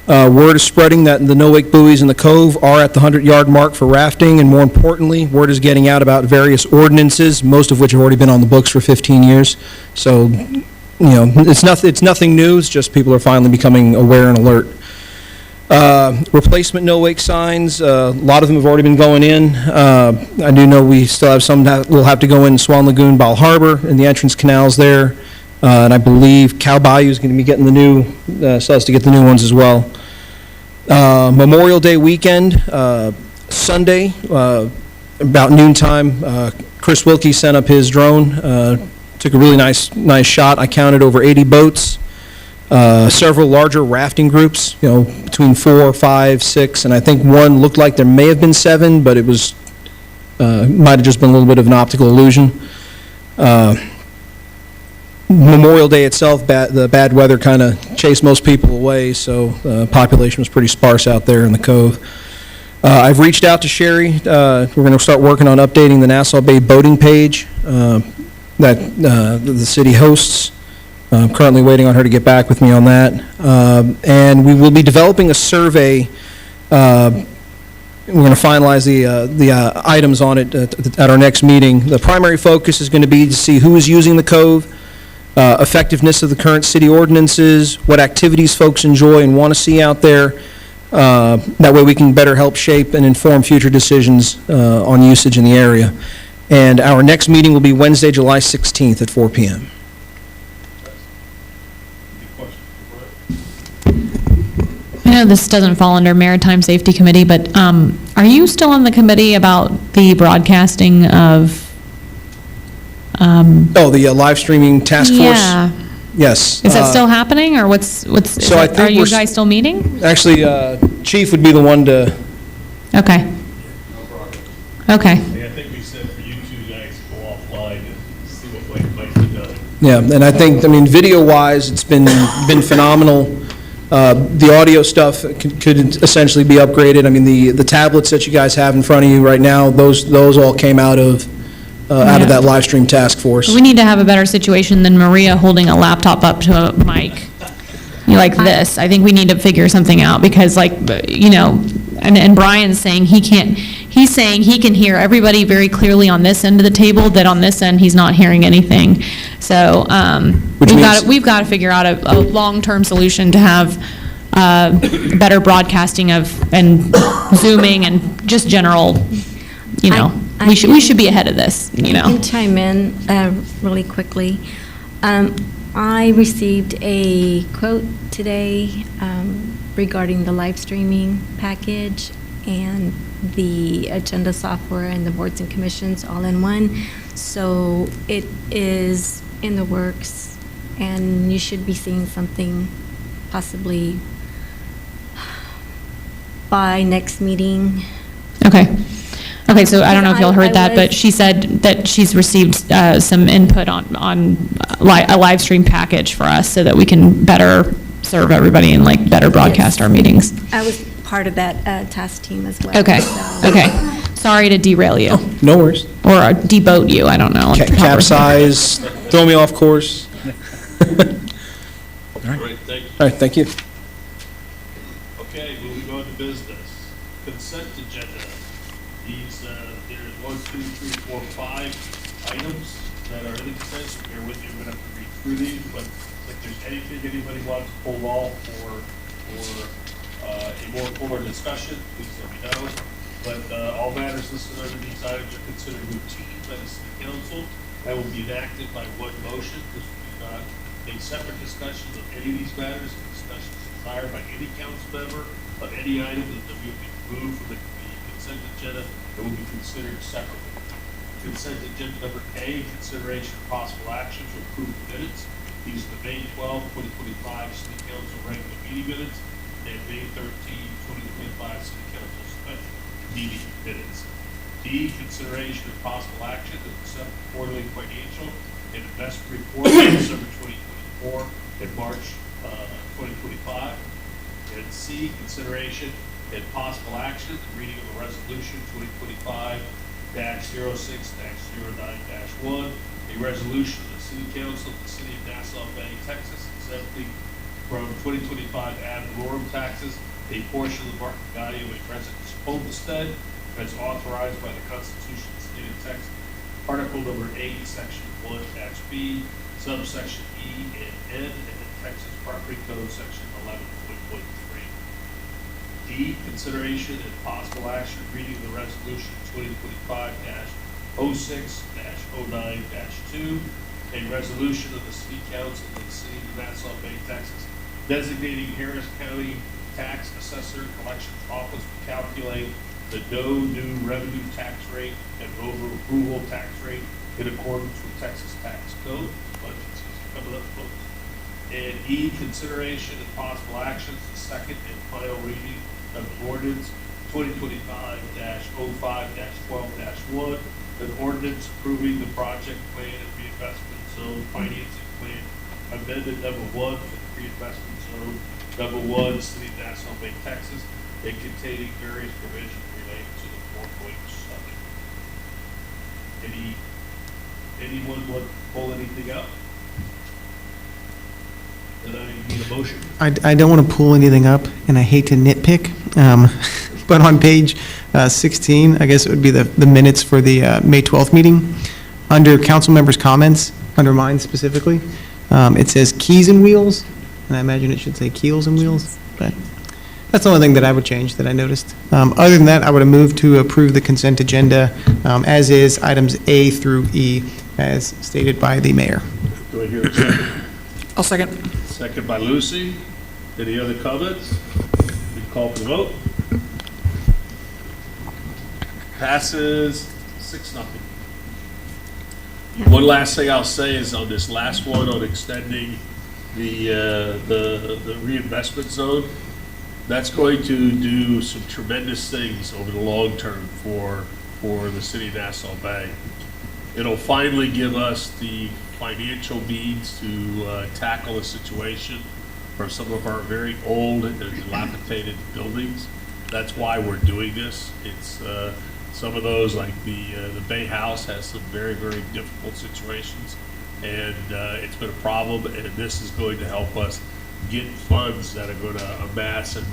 Word is spreading that the no-wake buoys in the Cove are at the 100-yard mark for rafting, and more importantly, word is getting out about various ordinances, most of which have already been on the books for 15 years. So, it's nothing new, it's just people are finally becoming aware and alert. Replacement no-wake signs, a lot of them have already been going in. I do know we still have some that will have to go in Swan Lagoon, Ball Harbor, and the entrance canals there. And I believe Cow Bayou is going to be getting the new, still has to get the new ones as well. Memorial Day weekend, Sunday, about noontime, Chris Wilkie sent up his drone, took a really nice shot. I counted over 80 boats, several larger rafting groups, between 4, 5, 6, and I think one looked like there may have been 7, but it was, might have just been a little bit of an optical illusion. Memorial Day itself, the bad weather kind of chased most people away, so the population was pretty sparse out there in the cove. I've reached out to Sherry. We're going to start working on updating the Nassau Bay boating page that the city hosts. I'm currently waiting on her to get back with me on that. And we will be developing a survey. We're going to finalize the items on it at our next meeting. The primary focus is going to be to see who is using the cove, effectiveness of the current city ordinances, what activities folks enjoy and want to see out there. That way we can better help shape and inform future decisions on usage in the area. And our next meeting will be Wednesday, July 16th at 4 p.m. I know this doesn't fall under Maritime Safety Committee, but are you still on the committee about the broadcasting of? The live streaming task force? Yeah. Yes. Is that still happening, or are you guys still meeting? Actually, Chief would be the one to... Okay. Okay. I think we said for you two guys to go offline and see what might be done. Yeah, and I think, video-wise, it's been phenomenal. The audio stuff could essentially be upgraded. The tablets that you guys have in front of you right now, those all came out of that live stream task force. We need to have a better situation than Maria holding a laptop up to a mic like this. I think we need to figure something out because, and Brian's saying he's saying he can hear everybody very clearly on this end of the table, that on this end he's not hearing anything. So we've got to figure out a long-term solution to have better broadcasting and Zooming and just general, we should be ahead of this, I can chime in really quickly. I received a quote today regarding the live streaming package and the agenda software and the boards and commissions all in one. So it is in the works, and you should be seeing something possibly by next meeting. Okay, so I don't know if y'all heard that, but she said that she's received some input on a live stream package for us so that we can better serve everybody and better broadcast our meetings. I was part of that task team as well. Okay. Sorry to derail you. No worries. Or deboat you, I don't know. Capsize, throw me off course. All right, thank you. All right, thank you. Okay, moving on to business. Consent agenda. These, there's 1, 2, 3, 4, 5 items that are in the consent. So bear with me, I'm gonna have to read through these, but if there's anything anybody wants to pull off for a more fuller discussion, please let me know. But all matters listed under these items are considered routine by the city council and will be enacted by one motion. This will be not a separate discussion of any of these matters. The discussion is desired by any council member of any item that will be removed from the consent agenda that will be considered separately. Consent agenda number A, consideration of possible action to approve the minutes. These are the May 12, 2025 City Council regular meeting minutes and May 13, 2025 City Council special meeting minutes. D, consideration of possible action to accept the quarterly financial and investment report for December 2024 and March 2025. And C, consideration and possible action, the reading of a resolution 2025-06-09-1, a resolution of the City Council of the City of Nassau Bay, Texas, exempting from 2025 ad valorem taxes a portion of the market value of a resident's homestead as authorized by the Constitution of the State of Texas, Article number 8, Section 1-B, subsection E and N, and the Texas Property Code, Section 11.13. D, consideration and possible action reading the resolution 2025-06-09-2, a resolution of the City Council of the City of Nassau Bay, Texas, designating Harris County Tax Assessor Collections Office to calculate the no new revenue tax rate and over approval tax rate in accordance with Texas tax code. Budget season coming up, folks. And E, consideration and possible actions, the second and final reading of ordinance 2025-05-12-1, an ordinance approving the project plan and reinvestment zone financing plan amended number 1 for the reinvestment zone number 1, City of Nassau Bay, Texas, and containing various provisions related to the foregoing subject. Anyone want to pull anything up? Then I need a motion. I don't want to pull anything up, and I hate to nitpick, but on page 16, I guess it would be the minutes for the May 12th meeting. Under council members' comments, under mine specifically, it says keys and wheels, and I imagine it should say keels and wheels, but that's the only thing that I would change that I noticed. Other than that, I would have moved to approve the consent agenda as is, items A through E, as stated by the mayor. Do I hear a second? I'll second. Second by Lucy. Any other comments? We call for the vote. Passes 6-0. One last thing I'll say is on this last one on extending the reinvestment zone, that's going to do some tremendous things over the long term for the city of Nassau Bay. It'll finally give us the financial means to tackle a situation for some of our very old and dilapidated buildings. That's why we're doing this. It's some of those, like the Bay House, has some very, very difficult situations, and it's been a problem. And this is going to help us get funds that are going to amass in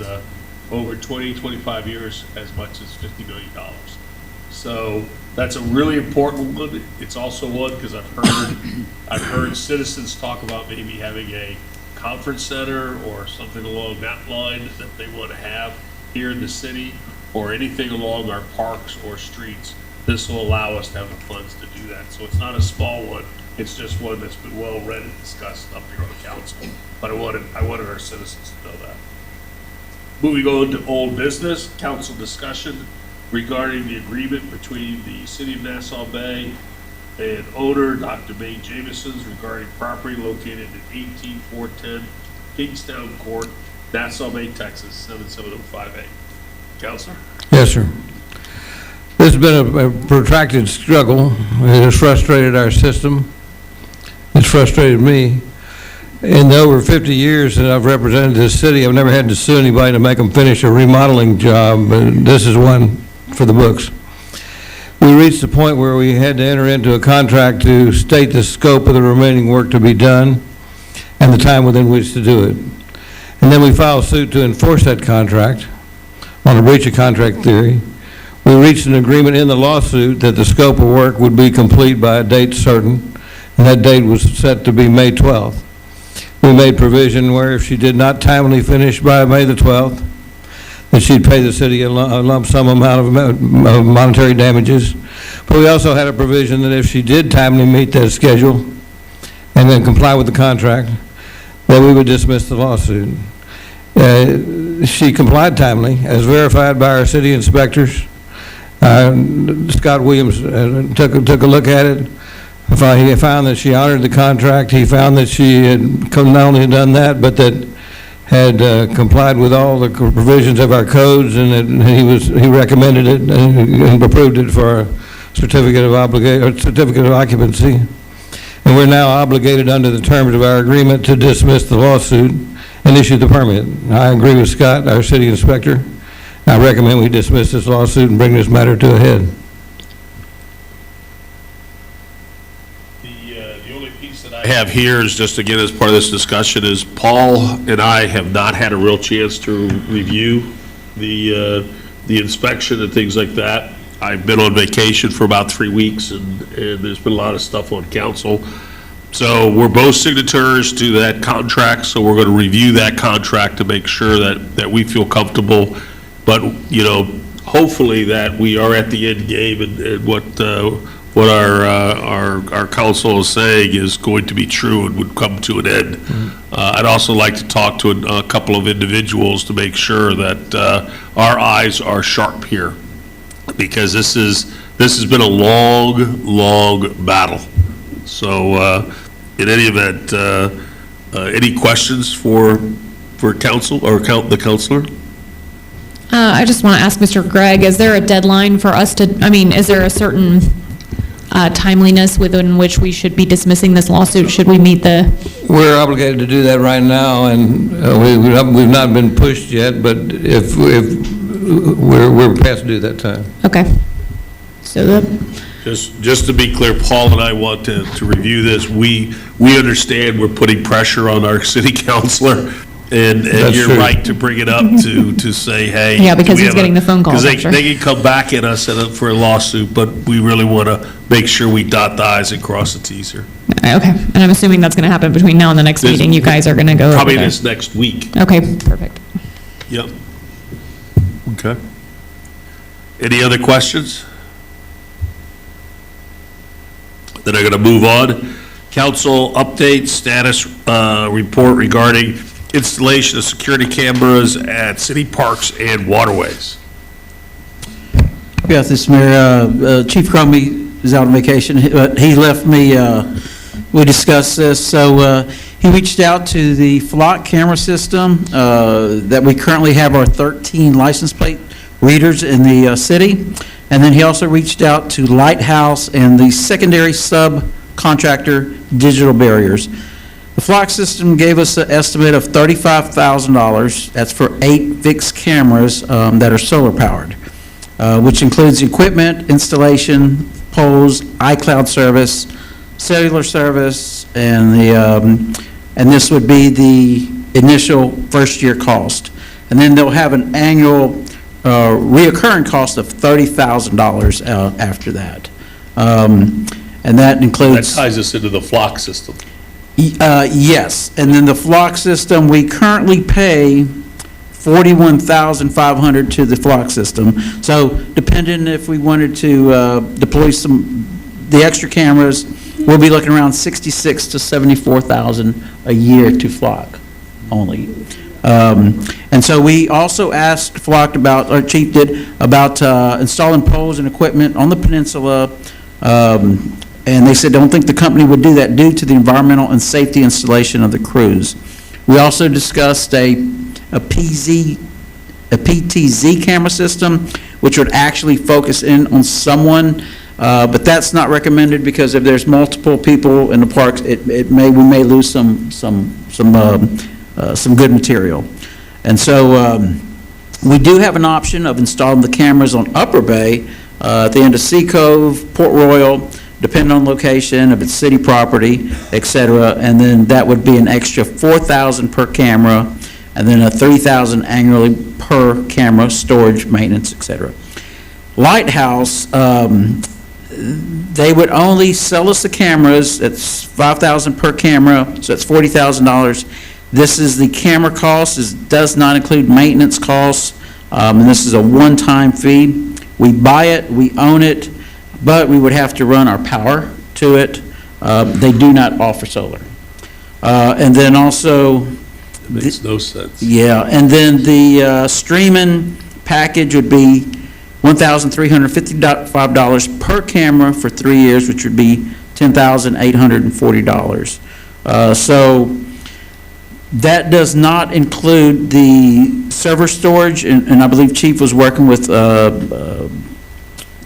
over 20, 25 years as much as $50 million. So that's a really important one. It's also one because I've heard citizens talk about maybe having a conference center or something along that line that they want to have here in the city, or anything along our parks or streets. This will allow us to have the funds to do that. So it's not a small one. It's just one that's been well read and discussed up here on the council. But I wanted our citizens to know that. Moving on to old business, council discussion regarding the agreement between the City of Nassau Bay and owner Dr. May Jameson's regarding property located at 18410 Kingstown Court, Nassau Bay, Texas, 77058. Counselor? Yes, sir. This has been a protracted struggle. It has frustrated our system. It's frustrated me. In the over 50 years that I've represented this city, I've never had to sue anybody to make them finish a remodeling job, but this is one for the books. We reached the point where we had to enter into a contract to state the scope of the remaining work to be done and the time within which to do it. And then we filed suit to enforce that contract on a breach of contract theory. We reached an agreement in the lawsuit that the scope of work would be complete by a date certain, and that date was set to be May 12th. We made provision where if she did not timely finish by May the 12th, that she'd pay the city a lump sum amount of monetary damages. But we also had a provision that if she did timely meet that schedule and then comply with the contract, that we would dismiss the lawsuit. She complied timely, as verified by our city inspectors. Scott Williams took a look at it. He found that she honored the contract. He found that she had not only done that, but that had complied with all the provisions of our codes, and that he recommended it and approved it for a certificate of occupancy. And we're now obligated under the terms of our agreement to dismiss the lawsuit and issue the permit. I agree with Scott, our city inspector. I recommend we dismiss this lawsuit and bring this matter to a head. The only piece that I have here is just, again, as part of this discussion, is Paul and I have not had a real chance to review the inspection and things like that. I've been on vacation for about 3 weeks, and there's been a lot of stuff on council. So we're both signatories to that contract, so we're going to review that contract to make sure that we feel comfortable. But, you know, hopefully that we are at the end game, and what our council is saying is going to be true and would come to an end. Mm-hmm. I'd also like to talk to a couple of individuals to make sure that our eyes are sharp here. because this has been a long battle. So, in any event, any questions for council or the counselor? I just want to ask Mr. Gregg, is there a deadline for us to, I mean, is there a certain timeliness within which we should be dismissing this lawsuit? Should we meet the? We're obligated to do that right now, and we've not been pushed yet, but if we're past due that time. Okay. So the. Just to be clear, Paul and I want to review this. We understand we're putting pressure on our city councilor, and you're true. right to bring it up to say, hey. Yeah, because he's getting the phone calls, Because I'm they can come back at us for a lawsuit, but we really want to make sure we dot the i's and cross the t's here. Okay, and I'm assuming that's going to happen between now and the next meeting. You guys are going to go Probably over there. this next week. Okay, perfect. Yep. Okay. Any other questions? Then I'm going to move on. Council update, status report regarding installation of security cameras at city parks and waterways. Yes, this Mayor, Chief Cromie is out on vacation, but he left me, we discussed this, so he reached out to the flock camera system that we currently have our 13 license plate readers in the city, and then he also reached out to Lighthouse and the secondary subcontractor Digital Barriers. The flock system gave us an estimate of $35,000. That's for 8 fixed cameras that are solar powered, which includes equipment, installation, poles, iCloud service, cellular service, and and this would be the initial first year cost. And then they'll have an annual reoccurring cost of $30,000 after that. And that includes. That ties us into the flock system. Yes, and then the flock system, we currently pay $41,500 to the flock system. So depending if we wanted to deploy the extra cameras, we'll be looking around $66,000 to $74,000 a year to flock only. And so we also asked Flock about, our chief did, about installing poles and equipment on the peninsula. And they said, don't think the company would do that due to the environmental and safety installation of the crews. We also discussed a PTZ camera system, which would actually focus in on someone, but that's not recommended because if there's multiple people in the parks, we may lose some good material. And so we do have an option of installing the cameras on Upper Bay, at the end of Sea Cove, Port Royal, depending on location, if it's city property, et cetera, and then that would be an extra $4,000 per camera, and then a $3,000 annually per camera, storage, maintenance, et cetera. Lighthouse, they would only sell us the cameras, it's $5,000 per camera, so that's $40,000. This is the camera cost, this does not include maintenance costs, and this is a one-time fee. We buy it, we own it, but we would have to run our power to it. They do not offer solar. And then also. Makes no sense. Yeah, and then the streaming package would be $1,355 per camera for 3 years, which would be $10,840. So that does not include the server storage, and I believe Chief was working with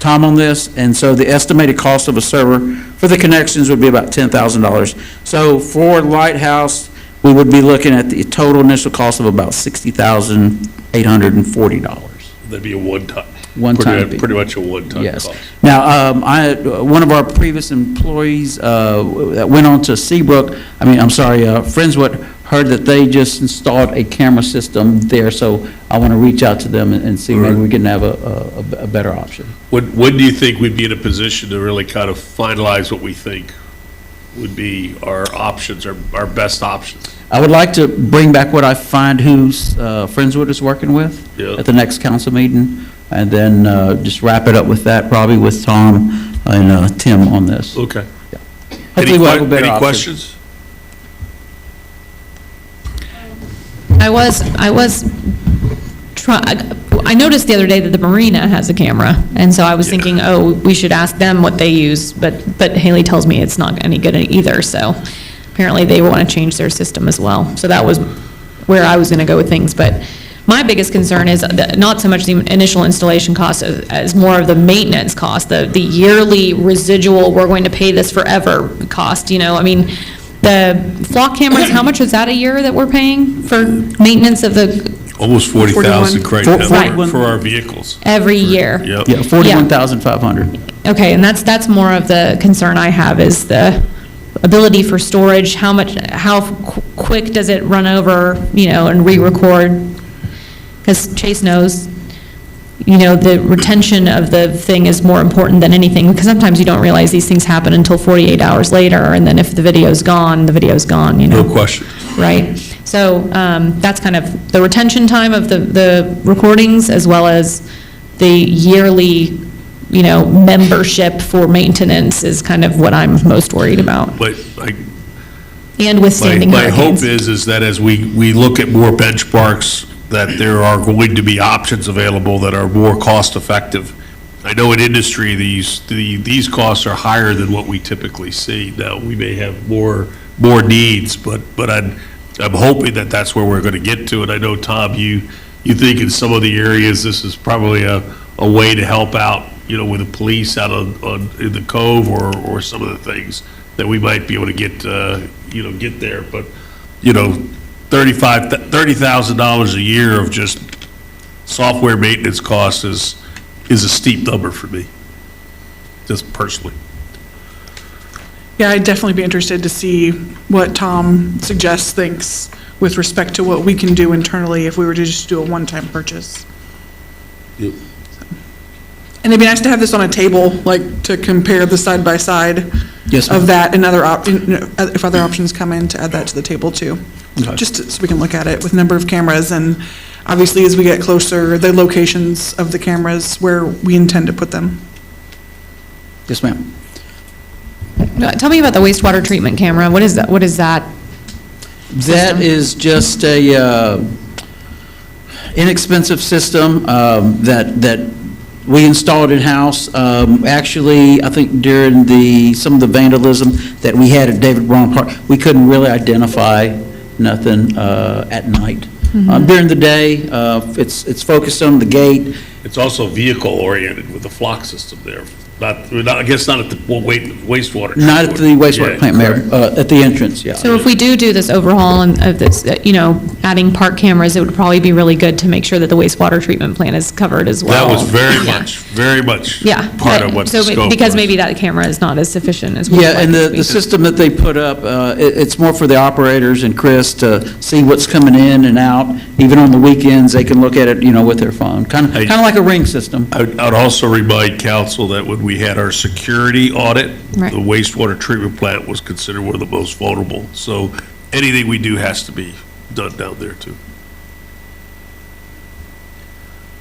Tom on this, and so the estimated cost of a server for the connections would be about $10,000. So for Lighthouse, we would be looking at the total initial cost of about $60,840. That'd be a one-time. One-time fee. Pretty much a one-time Yes. cost. Now, one of our previous employees that went on to Friendswood, heard that they just installed a camera system there, so I want to reach out to them and see maybe we can have a better option. When do you think we'd be in a position to really kind of finalize what we think would be our options, our best options? I would like to bring back what I find who's Friendswood is working with at the next council meeting, and then just wrap it up with that, probably with Tom and Tim on this. Okay. Yeah. Hopefully we'll have a better Any option. questions? I noticed the other day that the marina has a camera, and so I was thinking, oh, we should ask them what they use, but Haley tells me it's not any good either, so apparently they want to change their system as well. So that was where I was going to go with things, but my biggest concern is not so much the initial installation cost as more of the maintenance cost, the yearly residual, we're going to pay this forever cost, you know, I mean, the flock cameras, how much is that a year that we're paying for maintenance of the? Almost 40,000 right now for our vehicals. Every year? Yep. Yeah, 41,500. Okay, and that's more of the concern I have is the ability for storage, how quick does it run over, you know, and re-record? Because Chase knows, you know, the retention of the thing is more important than anything, because sometimes you don't realize these things happen until 48 hours later, and then if the video's gone, you know. No question. Right? So that's kind of the retention time of the recordings, as well as the yearly, you know, membership for maintenance is kind of what I'm most worried about. But And withstanding my hurricanes. hope is that as we look at more benchmarks, that there are going to be options available that are more cost-effective. I know in industry, these costs are higher than what we typically see. Now, we may have more needs, but I'm hoping that that's where we're going to get to. And I know, Tom, you think in some of the areas, this is probably a way to help out, you know, with the police out in the Cove or some of the things that we might be able to get there. But, you know, $30,000 a year of just software maintenance costs is a steep number for me, just personally. Yeah, I'd definitely be interested to see what Tom thinks with respect to what we can do internally if we were to just do a one-time purchase. Yep. And it'd be nice to have this on a table, like to compare the side-by-side Yes, ma'am. of that and if other options come in, to add that to the table too. Okay. Just so we can look at it with number of cameras, and obviously as we get closer, the locations of the cameras where we intend to put them. Yes, ma'am. Tell me about the wastewater treatment camera. What is that? That is just a inexpensive system that we installed in-house. Actually, I think during some of the vandalism that we had at David Braun Park, we couldn't really identify nothing at night. During the day, it's focused on the gate. It's also vehicle-oriented with the flock system there. I guess not at the wastewater. Not at the wastewater plant, Mayor, at the entrance, yeah. So if we do this overhaul and of this, you know, adding park cameras, it would probably be really good to make sure that the wastewater treatment plant is covered as well. That was very much part of what the scope because was. maybe that camera is not as sufficient as we Yeah, would like and it to be. the system that they put up, it's more for the operators and Chris to see what's coming in and out. Even on the weekends, they can look at it, you know, with their phone, kind of like a Ring system. I'd also remind council that when we had our security audit, Right. the wastewater treatment plant was considered one of the most vulnerable. So anything we do has to be done down there too.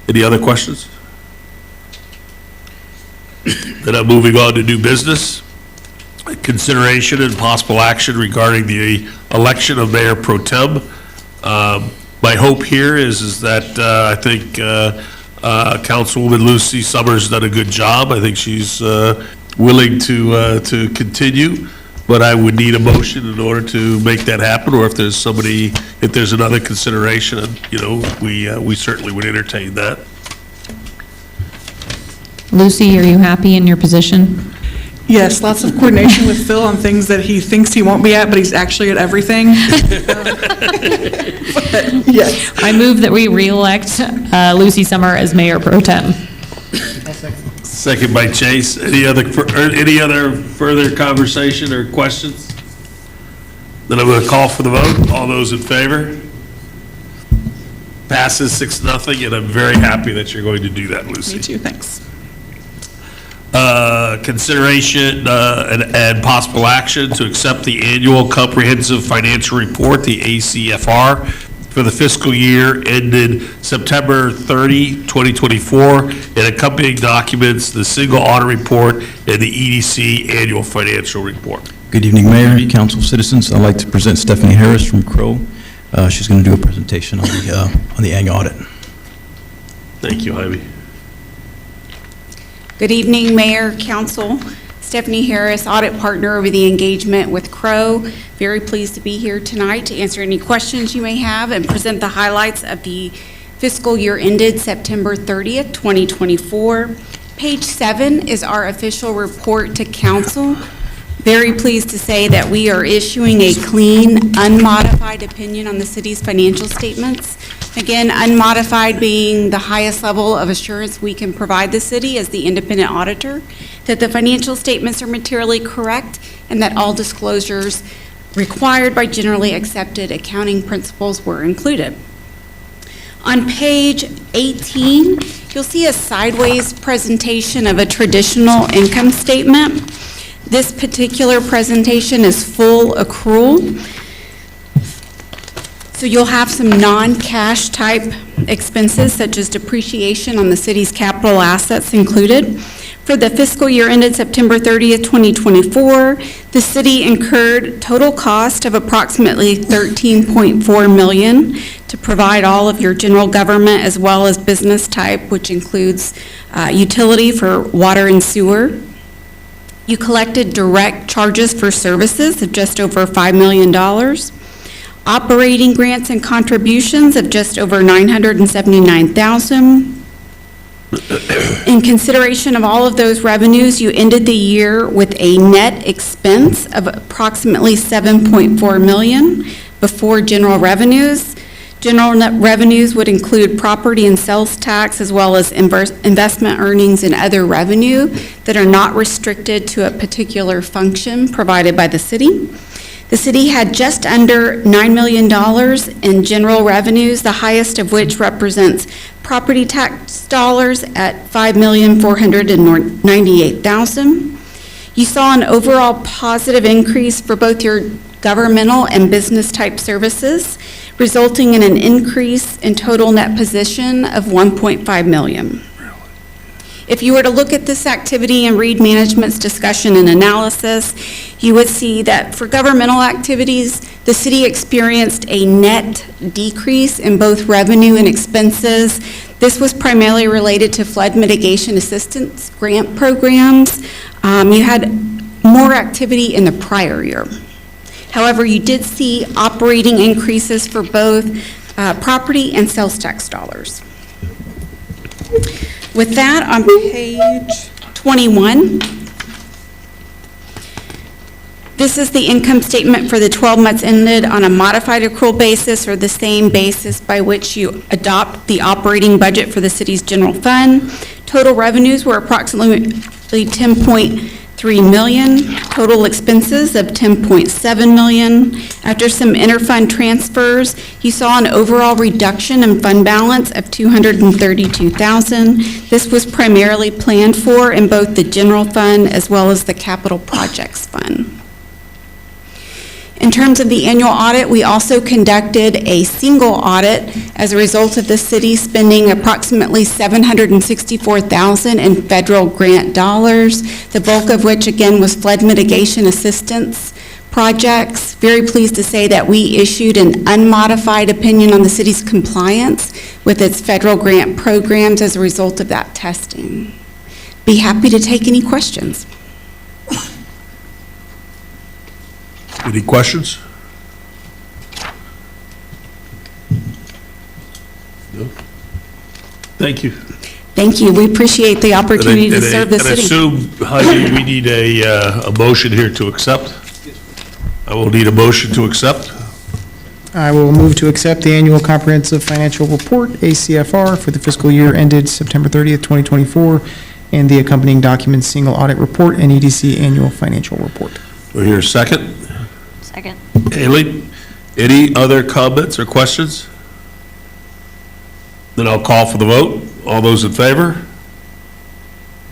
Any other questions? Then I'm moving on to new business. Consideration and possible action regarding the election of Mayor Pro Tem. My hope here is that I think Councilwoman Lucy Summers done a good job. I think she's willing to continue, but I would need a motion in order to make that happen, or if there's another consideration, you know, we certainly would entertain that. Lucy, are you happy in your position? Yes, lots of coordination with Phil on things that he thinks he won't be at, but he's actually at everything. Yes. I move that we re-elect Lucy Summer as Mayor Pro Tem. Second by Chase. Any other further conversation or questions? Then I'm going to call for the vote. All those in favor? Passes 6-0, and I'm very happy that you're going to do that, Lucy. Me too, thanks. Consideration and possible action to accept the annual comprehensive financial report, the ACFR, for the fiscal year ended September 30, 2024, and accompanying documents, the single audit report, and the EDC annual financial report. Good evening, Mayor, Council, citizens. I'd like to present Stephanie Harris from Crow. She's going to do a presentation on the annual audit. Thank you, Jaime. Good evening, Mayor, Council. Stephanie Harris, Audit Partner over the engagement with Crow. Very pleased to be here tonight to answer any questions you may have and present the highlights of the fiscal year ended September 30th, 2024. Page 7 is our official report to Council. Very pleased to say that we are issuing a clean, unmodified opinion on the city's financial statements. Again, unmodified being the highest level of assurance we can provide the city as the independent auditor, that the financial statements are materially correct and that all disclosures required by generally accepted accounting principles were included. On page 18, you'll see a sideways presentation of a traditional income statement. This particular presentation is full accrual. So you'll have some non-cash type expenses such as depreciation on the city's capital assets included. For the fiscal year ended September 30th, 2024, the city incurred total cost of approximately $13.4 million to provide all of your general government as well as business type, which includes utility for water and sewer. You collected direct charges for services of just over $5 million. Operating grants and contributions of just over $979,000. In consideration of all of those revenues, you ended the year with a net expense of approximately $7.4 million before general revenues. General net revenues would include property and sales tax as well as investment earnings and other revenue that are not restricted to a particular function provided by the city. The city had just under $9 million in general revenues, the highest of which represents property tax dollars at $5,498,000. You saw an overall positive increase for both your governmental and business type services, resulting in an increase in total net position of $1.5 million. If you were to look at this activity and read management's discussion and analysis, you would see that for governmental activities, the city experienced a net decrease in both revenue and expenses. This was primarily related to flood mitigation assistance grant programs. You had more activity in the prior year. However, you did see operating increases for both property and sales tax dollars. With that, on page 21, this is the income statement for the 12 months ended on a modified accrual basis or the same basis by which you adopt the operating budget for the city's general fund. Total revenues were approximately $10.3 million, total expenses of $10.7 million. After some interfund transfers, you saw an overall reduction in fund balance of $232,000. This was primarily planned for in both the general fund as well as the capital projects fund. In terms of the annual audit, we also conducted a single audit as a result of the city spending approximately $764,000 in federal grant dollars, the bulk of which again was flood mitigation assistance projects. Very pleased to say that we issued an unmodified opinion on the city's compliance with its federal grant programs as a result of that testing. Be happy to take any questions. Any questions? No? Thank you. Thank you. We appreciate the opportunity to serve the city. And I assume, Jaime, we need a motion here to accept? I will need a motion to accept. I will move to accept the annual comprehensive financial report, ACFR, for the fiscal year ended September 30th, 2024, and the accompanying documents, single audit report and EDC annual financial report. We're here, second. Second. Haley, any other comments or questions? Then I'll call for the vote. All those in favor?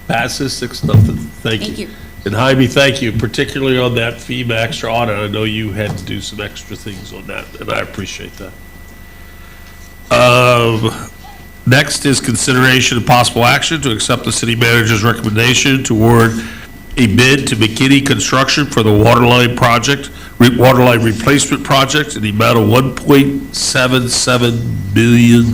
Passes 6-0. Thank you. Thank you. And Jaime, thank you, particularly on that FEMA extra audit. I know you had to do some extra things on that, and I appreciate that. Next is consideration of possible action to accept the city manager's recommendation to award a bid to McKinney Construction for the waterline project, waterline replacement project in the amount of $1.77 billion.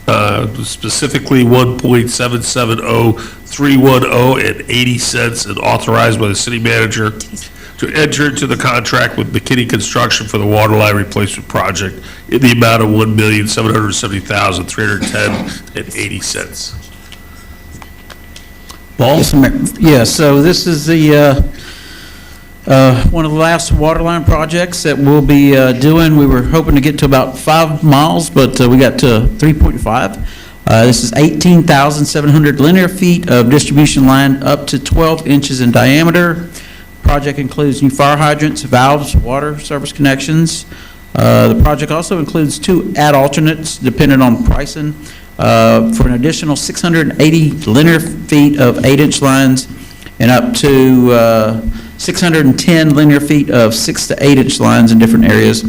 specifically 1.770310 and 80 cents, and authorized by the city manager to enter into the contract with McKinney Construction for the water line replacement project in the amount of $1,770,310.80. Paul? Yes, Mayor. Yeah, so this is the, one of the last water line projects that we'll be doing. We were hoping to get to about 5 miles, but we got to 3.5. This is 18,700 linear feet of distribution line up to 12 inches in diameter. Project includes new fire hydrants, valves, water service connections. The project also includes 2 add alternates depending on pricing for an additional 680 linear feet of 8-inch lines and up to 610 linear feet of 6 to 8-inch lines in different areas.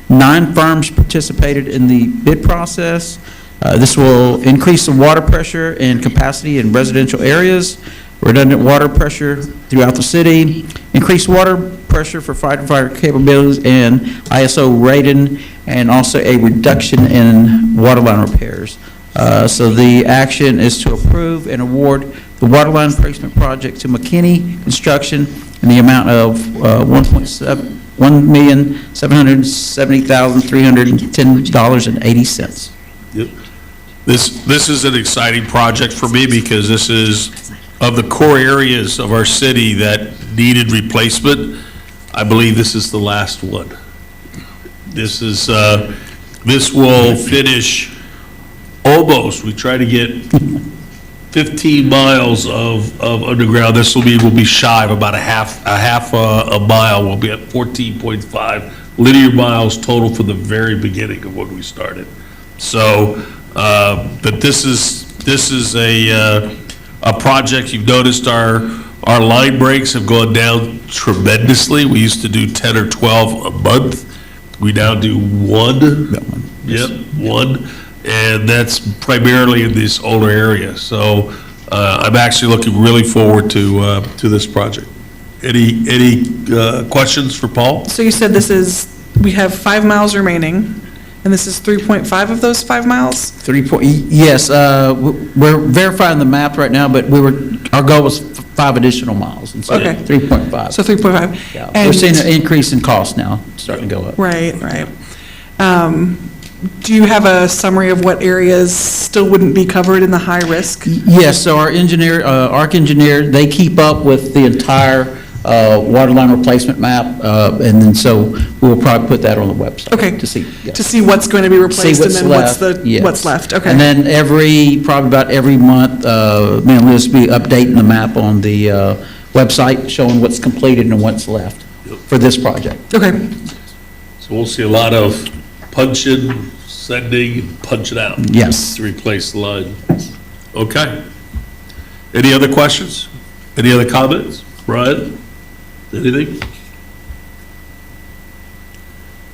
9 firms participated in the bid process. This will increase the water pressure and capacity in residential areas, redundant water pressure throughout the city, increased water pressure for fighter capabilities and ISO rating, and also a reduction in water line repairs. So the action is to approve and award the water line replacement project to McKinney Construction in the amount of $1,770,310.80. Yep. This is an exciting project for me because this is of the core areas of our city that needed replacement. I believe this is the last one. This is, this will finish almost, we try to get 15 miles of underground. This will be shy of about a half a mile. We'll be at 14.5 linear miles total from the very beginning of when we started. So, but this is a project. You've noticed our line breaks have gone down tremendously. We used to do 10 or 12 a month. We now do 1. Yep, 1. And that's primarily in this older area. So I'm actually looking really forward to this project. Any questions for Paul? So you said we have 5 miles remaining, and this is 3.5 of those 5 miles? Yes, we're verifying the map right now, but our goal was 5 additional miles instead of 3.5. So 3.5. Yeah, we're seeing an increase in cost now, starting to go up. Right. Do you have a summary of what areas still wouldn't be covered in the high risk? Yes, so our engineer, ARC engineer, they keep up with the entire water line replacement map, and then so we'll probably put that on the website to see. To see what's going to be replaced and then left. what's left. Okay. And then probably about every month, we'll just be updating the map on the website, showing what's completed and what's left for this project. Okay. So we'll see a lot of punching, sending, punching out. Yes. To replace the line. Okay. Any other questions? Any other comments? Brian? Anything?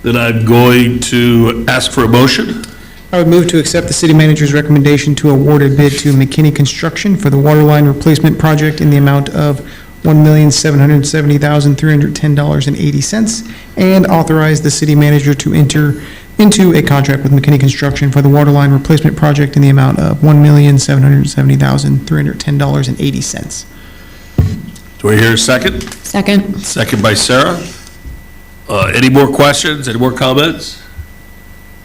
Then I'm going to ask for a motion. I would move to accept the city manager's recommendation to award a bid to McKinney Construction for the water line replacement project in the amount of $1,770,310.80, and authorize the city manager to enter into a contract with McKinney Construction for the water line replacement project in the amount of $1,770,310.80. Do I hear a second? Second. Second by Sarah. Any more questions? Any more comments?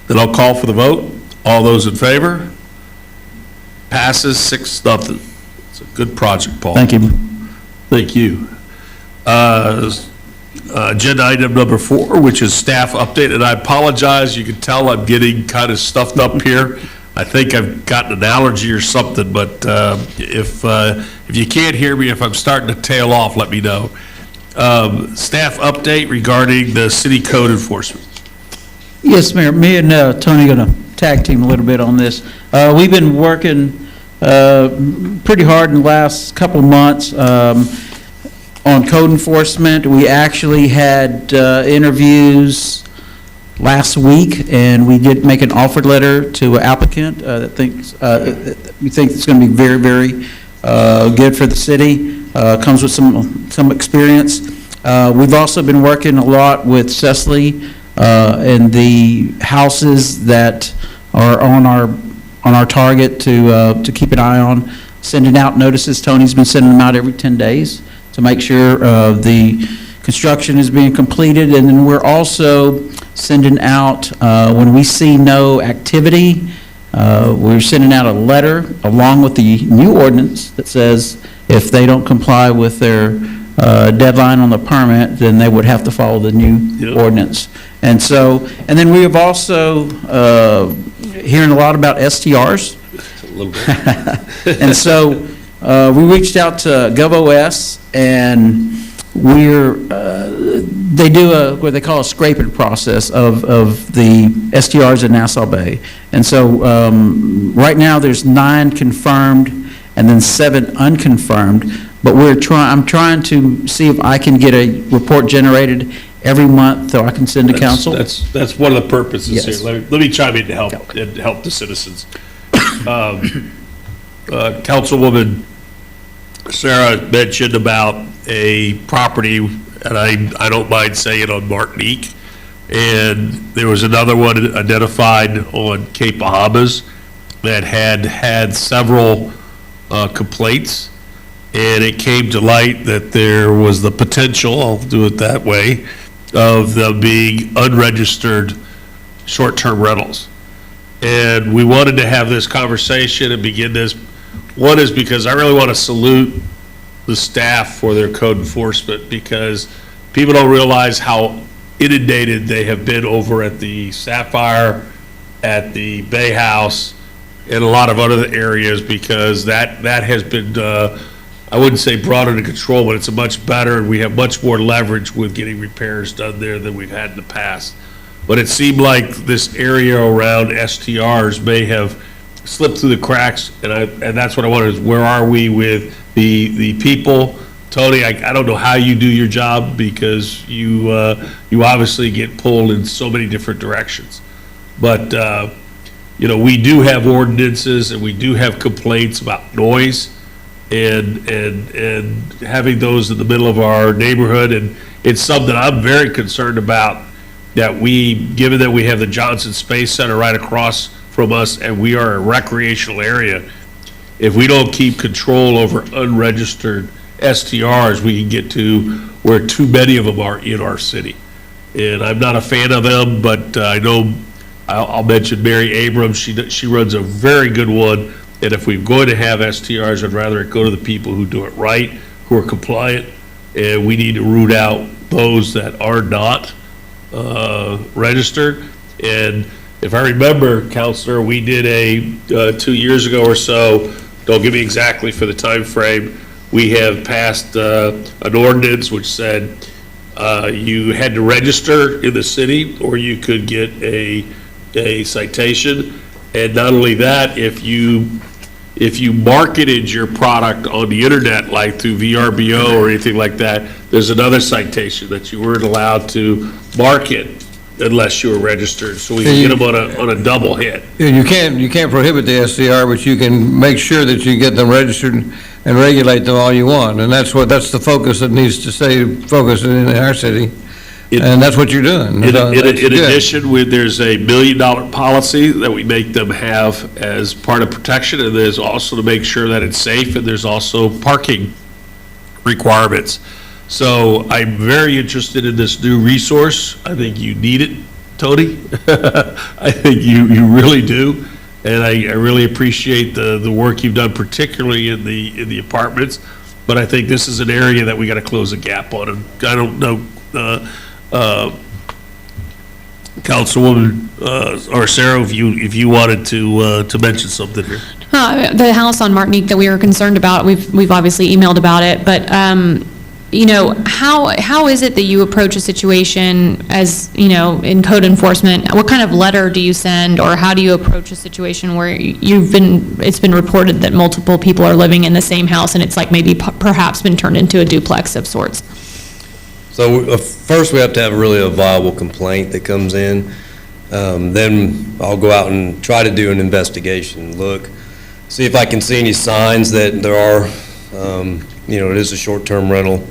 Then I'll call for the vote. All those in favor? Passes 6-0. It's a good project, Paul. Thank you. Thank you. Agenda item number 4, which is staff update, and I apologize, you can tell I'm getting kind of stuffed up here. I think I've gotten an allergy or something, but if you can't hear me, if I'm starting to tail off, let me know. Staff update regarding the city code enforcement. Yes, Mayor, me and Tony are going to tag team a little bit on this. We've been working pretty hard in the last couple of months on code enforcement. We actually had interviews last week, and we did make an offer letter to an applicant that we think it's going to be very, very good for the city. Comes with some experience. We've also been working a lot with Cecily and the houses that are on our our target to keep an eye on. Sending out notices, Tony's been sending them out every 10 days to make sure the construction is being completed. And then we're also sending out, when we see no activity, we're sending out a letter along with the new ordinance that says if they don't comply with their deadline on the permit, then they would have to follow the new ordinance. And so, and then we have also hearing a lot about STRs. A little bit. And so we reached out to GovOS, and they do what they call a scraping process of the STRs in Nassau Bay. And so right now there's 9 confirmed and then 7 unconfirmed. But I'm trying to see if I can get a report generated every month so I can send to council. That's one of the purposes Yes. here. Let me chime in to help the citizens. Councilwoman Sarah mentioned about a property, and I don't mind saying it, on Martinique. And there was another one identified on Cape Bahamas that had several complaints. And it came to light that there was the potential, I'll do it that way, of them being unregistered short-term rentals. And we wanted to have this conversation and begin this. One is because I really want to salute the staff for their code enforcement, because people don't realize how inundated they have been over at the Sapphire, at the Bay House, and a lot of other areas, because that has been, I wouldn't say brought under control, but it's a much better, and we have much more leverage with getting repairs done there than we've had in the past. But it seemed like this area around STRs may have slipped through the cracks, and that's what I wanted, is where are we with the people? Tony, I don't know how you do your job, because you obviously get pulled in so many different directions. But, we do have ordinances, and we do have complaints about noise, and having those in the middle of our neighborhood, and it's something I'm very concerned about, that given that we have the Johnson Space Center right across from us, and we are a recreational area, if we don't keep control over unregistered STRs, we can get to where too many of them are in our city. And I'm not a fan of them, but I know, I'll mention Mary Abrams, she runs a very good one, and if we're going to have STRs, I'd rather it go to the people who do it right, who are compliant, and we need to root out those that are not registered. And if I remember, Counselor, we did 2 years ago or so, don't give me exactly for the time frame, we have passed an ordinance which said you had to register in the city, or you could get a citation. And not only that, if you marketed your product on the internet, like through VRBO or anything like that, there's another citation that you weren't allowed to market unless you were registered. So we can get them on a double hit. You can't prohibit the STR, but you can make sure that you get them registered and regulate them all you want. And that's the focus that needs to stay focused in our city. And that's what you're doing. In addition, there's a $1 million policy that we make them have as part of protection, and there's also to make sure that it's safe, and there's also parking requirements. So I'm very interested in this new resource. I think you need it, Tony. I think you really do. And I really appreciate the work you've done, particularly in the apartments. But I think this is an area that we got to close a gap on. And I don't know, Councilwoman or Sarah, if you wanted to mention something here. The house on Martinique that we were concerned about, we've obviously emailed about it, but how is it that you approach a situation as, in code enforcement? What kind of letter do you send, or how do you approach a situation where it's been reported that multiple people are living in the same house, and it's like maybe perhaps been turned into a duplex of sorts? So first we have to have really a viable complaint that comes in. Then I'll go out and try to do an investigation, see if I can see any signs that there are, it is a short-term rental.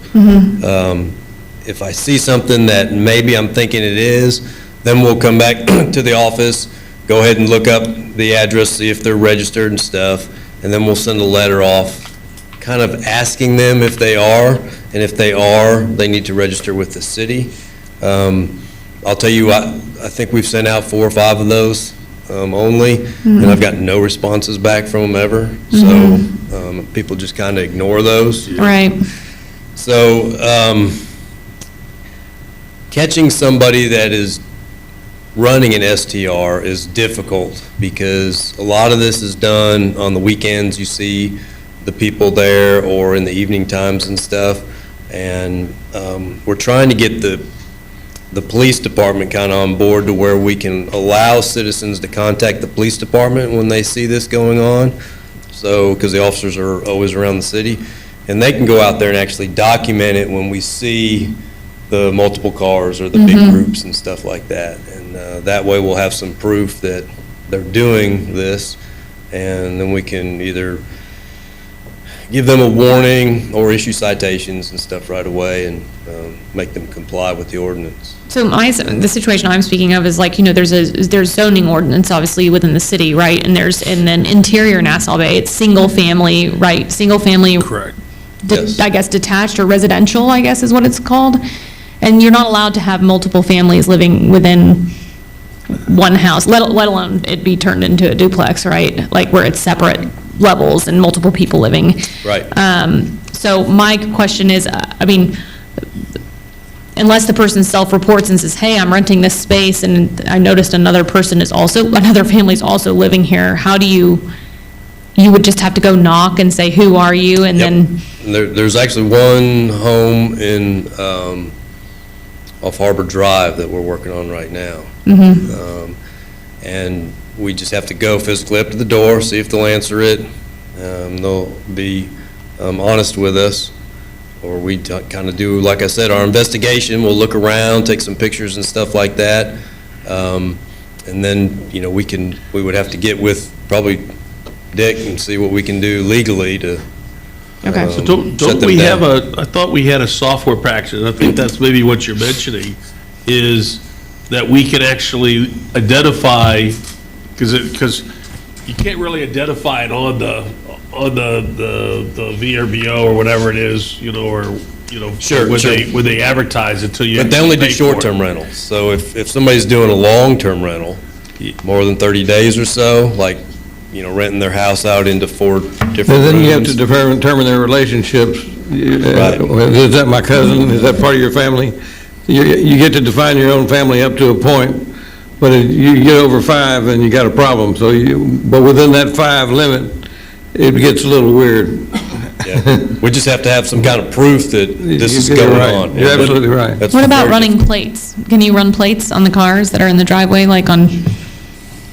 If I see something that maybe I'm thinking it is, then we'll come back to the office, go ahead and look up the address, see if they're registered and stuff, and then we'll send a letter off kind of asking them if they are, and if they are, they need to register with the city. I'll tell you, I think we've sent out 4 or 5 of those only, and I've gotten no responses back from them ever. So people just kind of ignore those. Right. So catching somebody that is running an STR is difficult because a lot of this is done on the weekends. You see the people there or in the evening times and stuff. And we're trying to get the police department kind of on board to where we can allow citizens to contact the police department when they see this going on. So, because the officers are always around the city, and they can go out there and actually document it when we see the multiple cars or the big groups and stuff like that. And that way we'll have some proof that they're doing this, and then we can either give them a warning or issue citations and stuff right away and make them comply with the ordinance. So the situation I'm speaking of is like, there's zoning ordinance obviously within the city, right? And then interior Nassau Bay, it's single family, right? Single family. Correct. Yes. I guess detached or residential, I guess is what it's called. And you're not allowed to have multiple families living within one house, let alone it be turned into a duplex, right? Like where it's separate levels and multiple people living. Right. So my question is, unless the person self-reports and says, hey, I'm renting this space and I noticed another family is also living here, how do you would just have to go knock and say, who are you? And then. There's actually one home in, off Harbor Drive that we're working on right now. And we just have to go physically up to the door, see if they'll answer it. They'll be honest with us. Or we kind of do, like I said, our investigation. We'll look around, take some pictures and stuff like that. And then, we would have to get with probably Dick and see what we can do legally to Okay. So don't we have I thought we had a software package, and I think that's maybe what you're mentioning, is that we can actually identify, because you can't really identify it on the VRBO or whatever it is, Sure, when they advertise it until you. But they only do pay for it. short-term rentals. So if somebody's doing a long-term rental, more than 30 days or so, like, renting their house out into 4 different rooms. And then you have to determine their relationships. Right. Is that my cousin? Is that part of your family? You get to define your own family up to a point, but if you get over 5, then you got a problem. But within that 5 limit, it gets a little weird. Yeah. We just have to have some kind of proof that this is You're going right. on. You're absolutely right. That's What about very running plates? Can you run plates on the cars that are in the driveway, like on?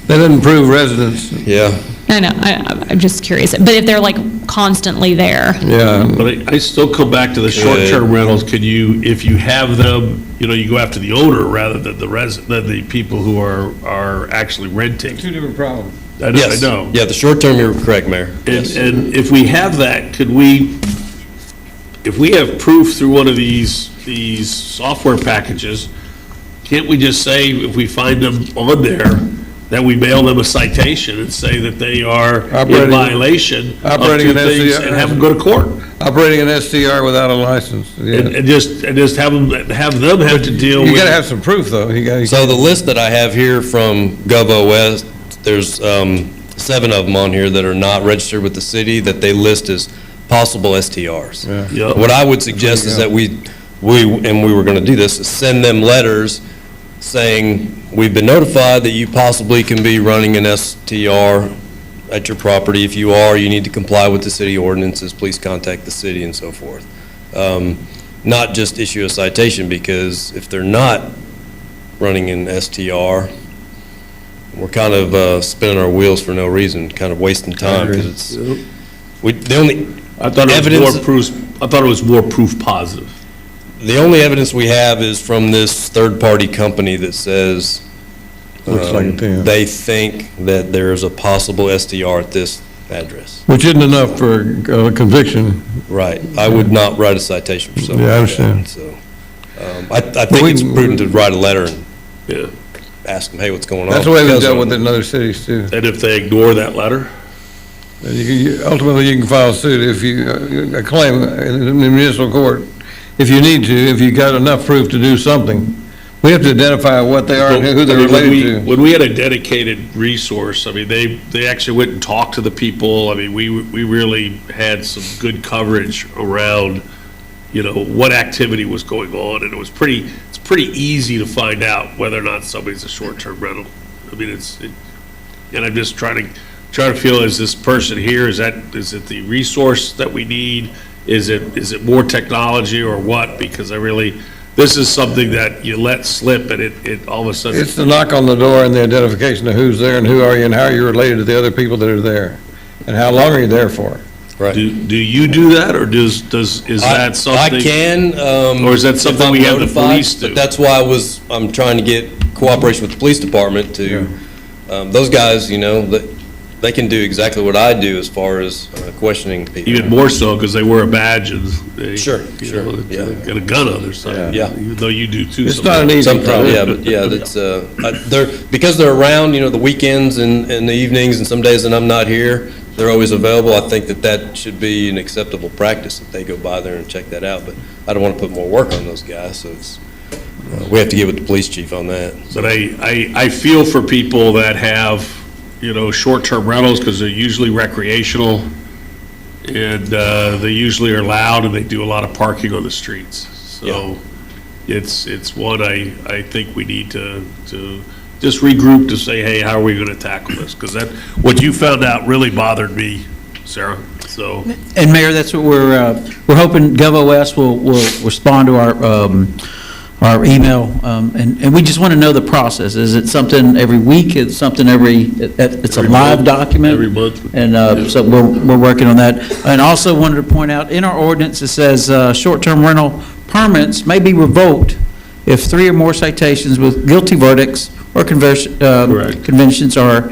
That doesn't prove residence. Yeah. I know, I'm just curious, but if they're like constantly there. Yeah. But I still come back to the short-term rentals. Could you, if you have them, you go after the owner rather than the people who are actually renting. 2 different problems. I know. Yes. Yeah, the short-term, you're correct, Mayor. And if we have that, if we have proof through one of these software packages, can't we just say, if we find them on there, that we mail them a citation and say that they are in violation of 2 things and have them go to court? Operating an STR without a license. Yeah. And just have them have to deal with. You got to have some proof, though. So the list that I have here from GovOS, there's 7 of them on here that are not registered with the city that they list as possible STRs. Yeah. Yep. What I would suggest is that we were going to do this, is send them letters saying, we've been notified that you possibly can be running an STR at your property. If you are, you need to comply with the city ordinances. Please contact the city and so forth. Not just issue a citation, because if they're not running an STR, we're kind of spinning our wheels for no reason, kind of wasting time, because I thought it was more proof positive. The only evidence we have is from this third-party company that says Looks like it, yeah. they think that there's a possible STR at this address. Which isn't enough for a conviction. Right. I would not write a citation for something Yeah, I like that. understand. So, I think it's prudent to write a letter. Yeah. ask them, hey, what's going on? That's the way we Because dealt of with it them. in other cities too. And if they ignore that letter? Ultimately, you can file suit if you, a claim in the municipal court, if you need to, if you got enough proof to do something. We have to identify what they are and who they're I mean, related to. When we had a dedicated resource, I mean, they actually went and talked to the people. I mean, we really had some good coverage around, you know, what activity was going on, and it's pretty easy to find out whether or not somebody's a short-term rental. I mean, and I'm just trying to feel, is this person here, is it the resource that we need? Is it more technology or what? Because this is something that you let slip and it all of a sudden. It's the knock on the door and the identification of who's there and who are you and how you're related to the other people that are there, and how long are you there for? Right. Do you do that, or is that something? I can. Or is that something we have the police do? But that's why I'm trying to get cooperation with the police department to, those guys, you know, they can do exactly what I do as far as questioning people. Even more so because they wear a badge and they got a gun on their side. Yeah. Even though you do too. It's not an easy problem. Yeah, but that's because they're around, you know, the weekends and the evenings and some days that I'm not here, they're always available. I think that should be an acceptable practice that they go by there and check that out. But I don't want to put more work on those guys, so we have to get with the police chief on that. But I feel for people that have, you know, short-term rentals because they're usually recreational and they usually are loud and they do a lot of parking on the streets. So it's one I think we need to just regroup to say, hey, how are we going to tackle this? Because what you found out really bothered me, Sarah. So. And Mayor, that's what we're hoping GovOS will respond to our email, and we just want to know the process. Is it something every week? Is it something it's a live document? Every month. And so we're working on that. And also wanted to point out, in our ordinance, it says short-term rental permits may be revoked if 3 or more citations with guilty verdicts or conventions are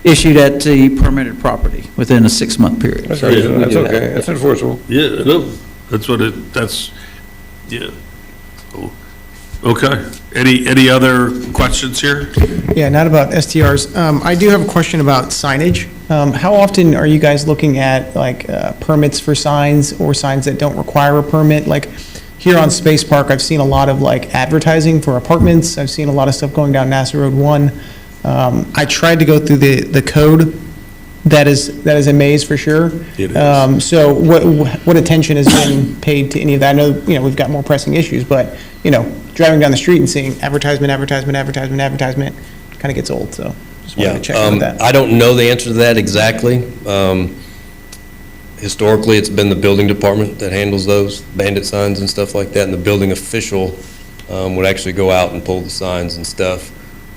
issued at the permitted property within a 6-month period. That's So right. we That's do that. okay. That's enforceable. Yeah, no, yeah. So, okay. Any other questions here? Yeah, not about STRs. I do have a question about signage. How often are you guys looking at like permits for signs or signs that don't require a permit? Like here on Space Park, I've seen a lot of like advertising for apartments. I've seen a lot of stuff going down Nassau Road 1. I tried to go through the code. That is a maze for sure. It is. So what attention has been paid to any of that? I know, you know, we've got more pressing issues, but, you know, driving down the street and seeing advertisement kind of gets old, so just wanted to check in with that. I don't know the answer to that exactly. Historically, it's been the building department that handles those bandit signs and stuff like that, and the building official would actually go out and pull the signs and stuff,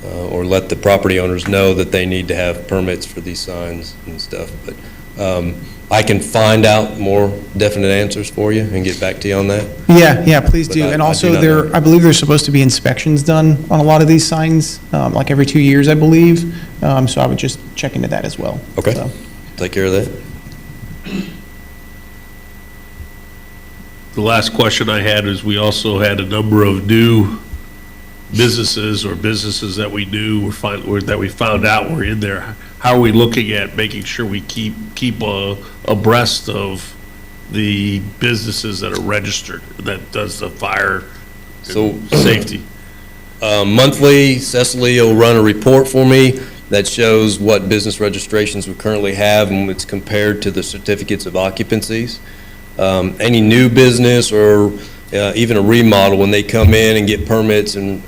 or let the property owners know that they need to have permits for these signs and stuff. But I can find out more definite answers for you and get back to you on that. Yeah, please But do. I And do also not know. I believe there's supposed to be inspections done on a lot of these signs, like every 2 years, I believe. So I would just check into that as well. Okay, So. take care of that. The last question I had is we also had a number of new businesses or businesses that we knew or that we found out were in there. How are we looking at making sure we keep abreast of the businesses that are registered, that does the fire and safety? Monthly, Cecily will run a report for me that shows what business registrations we currently have and it's compared to the certificates of occupancies. Any new business or even a remodel, when they come in and get permits and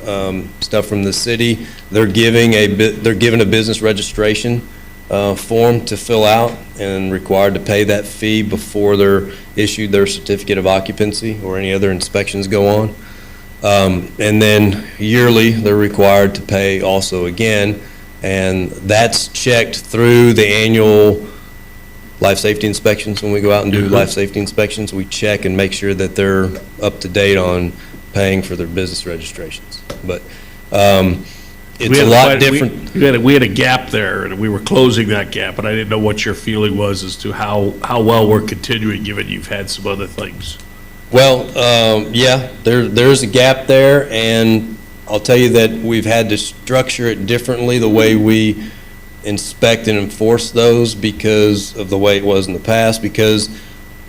stuff from the city, they're given a business registration form to fill out and required to pay that fee before they're issued their certificate of occupancy or any other inspections go on. And then yearly, they're required to pay also again, and that's checked through the annual life safety inspections. When we go out and do life safety inspections, we check and make sure that they're up to date on paying for their business registrations. But it's a lot different. We had a gap there, and we were closing that gap, but I didn't know what your feeling was as to how well we're continuing, given you've had some other things. Well, yeah, there's a gap there, and I'll tell you that we've had to structure it differently, the way we inspect and enforce those, because of the way it was in the past, because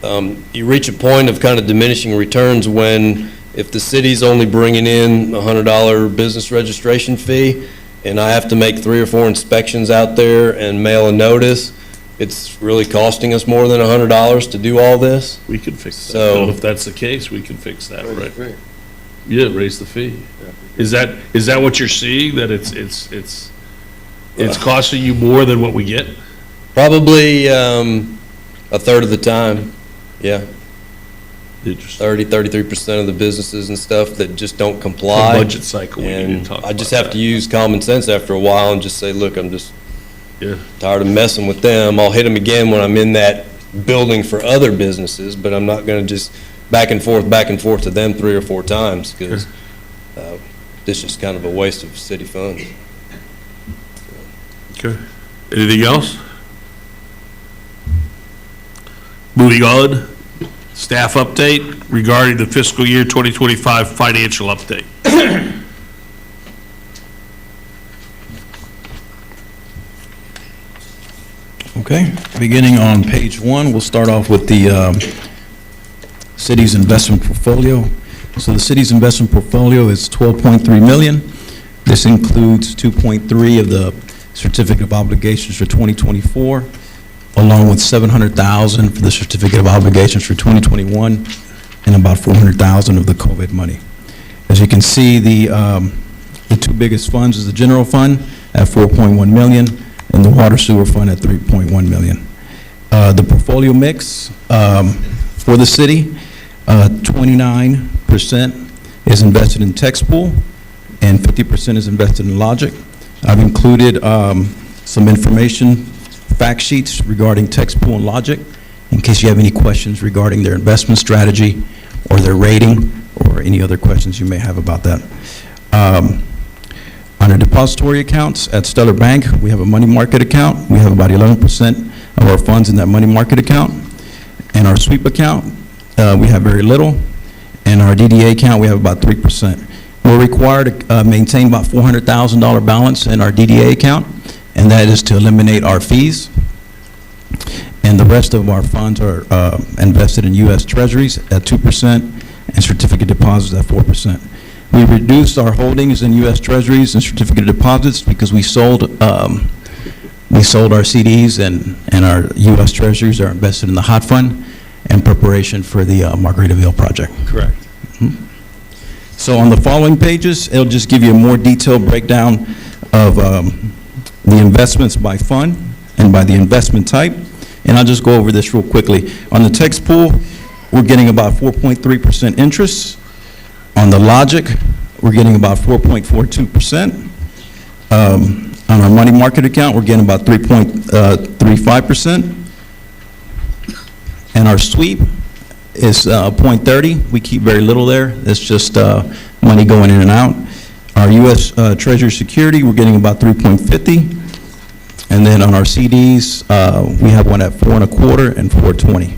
you reach a point of kind of diminishing returns when, if the city's only bringing in a $100 business registration fee, and I have to make 3 or 4 inspections out there and mail a notice, it's really costing us more than $100 to do all this. We could fix that. So- Well, if that's the case, we can fix that, right? Yeah, raise the fee. Is that what you're seeing, that it's costing you more than what we get? Probably a third of the time, yeah. 33% of the businesses and stuff that just don't comply. The budget cycle, we need to And talk I just about have to use common sense after a while and just say, look, I'm just Yeah. tired of messing with them. I'll hit them again when I'm in that building for other businesses, but I'm not going to just back and forth to them 3 or 4 times, because this is kind of a waste of city funds. Okay. Anything else? Moving on, staff update regarding the fiscal year 2025 financial update. Okay, beginning on page 1, we'll start off with the city's investment portfolio. So the city's investment portfolio is $12.3 million. This includes 2.3 of the certificate of obligations for 2024, along with $700,000 for the certificate of obligations for 2021, and about $400,000 of the COVID money. As you can see, the 2 biggest funds is the general fund at $4.1 million, and the water sewer fund at $3.1 million. The portfolio mix for the city, 29% is invested in text pool, and 50% is invested in logic. I've included some information, fact sheets regarding text pool and logic, in case you have any questions regarding their investment strategy or their rating, or any other questions you may have about that. On our depository accounts at Stellar Bank, we have a money market account. We have about 11% of our funds in that money market account. And our sweep account, we have very little. And our DDA account, we have about 3%. We're required to maintain about $400,000 balance in our DDA account, and that is to eliminate our fees. And the rest of our funds are invested in U.S. Treasuries at 2% and certificate deposits at 4%. We reduced our holdings in U.S. Treasuries and certificate deposits because we sold our CDs, and our U.S. Treasuries are invested in the hot fund in preparation for the Margaritaville project. Correct. So on the following pages, it'll just give you a more detailed breakdown of the investments by fund and by the investment type. And I'll just go over this real quickly. On the text pool, we're getting about 4.3% interest. On the logic, we're getting about 4.42%. On our money market account, we're getting about 3.35%. And our sweep is 0.30. We keep very little there. It's just money going in and out. Our U.S. Treasury security, we're getting about 3.50. And then on our CDs, we have one at 4.25 and 4.20.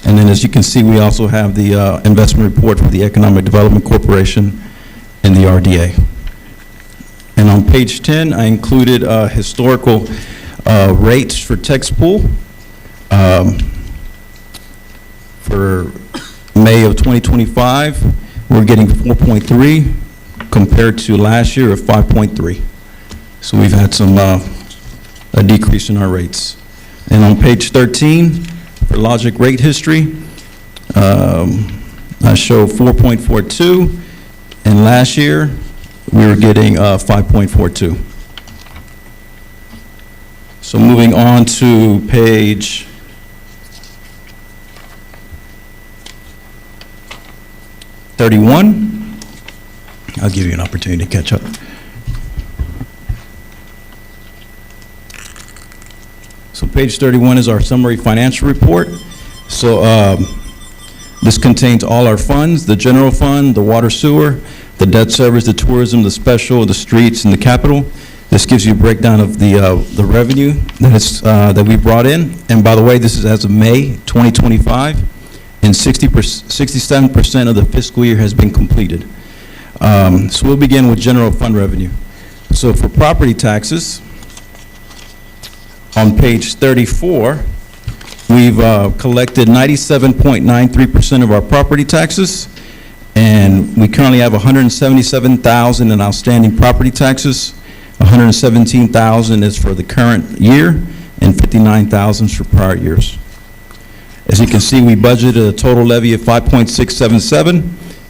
And then, as you can see, we also have the investment report for the Economic Development Corporation and the RDA. And on page 10, I included historical rates for text pool. For May of 2025, we're getting 4.3 compared to last year of 5.3. So we've had some a decrease in our rates. And on page 13, for logic rate history, I show 4.42, and last year we were getting 5.42. So moving on to page 31, I'll give you an opportunity to catch up. So page 31 is our summary financial report. So this contains all our funds, the general fund, the water sewer, the debt service, the tourism, the special, the streets, and the capital. This gives you a breakdown of the revenue that we brought in. And by the way, this is as of May 2025, and 67% of the fiscal year has been completed. So we'll begin with general fund revenue. So for property taxes, on page 34, we've collected 97.93% of our property taxes, and we currently have 177,000 in outstanding property taxes. 117,000 is for the current year, and 59,000 is for prior years. As you can see, we budgeted a total levy of 5.677,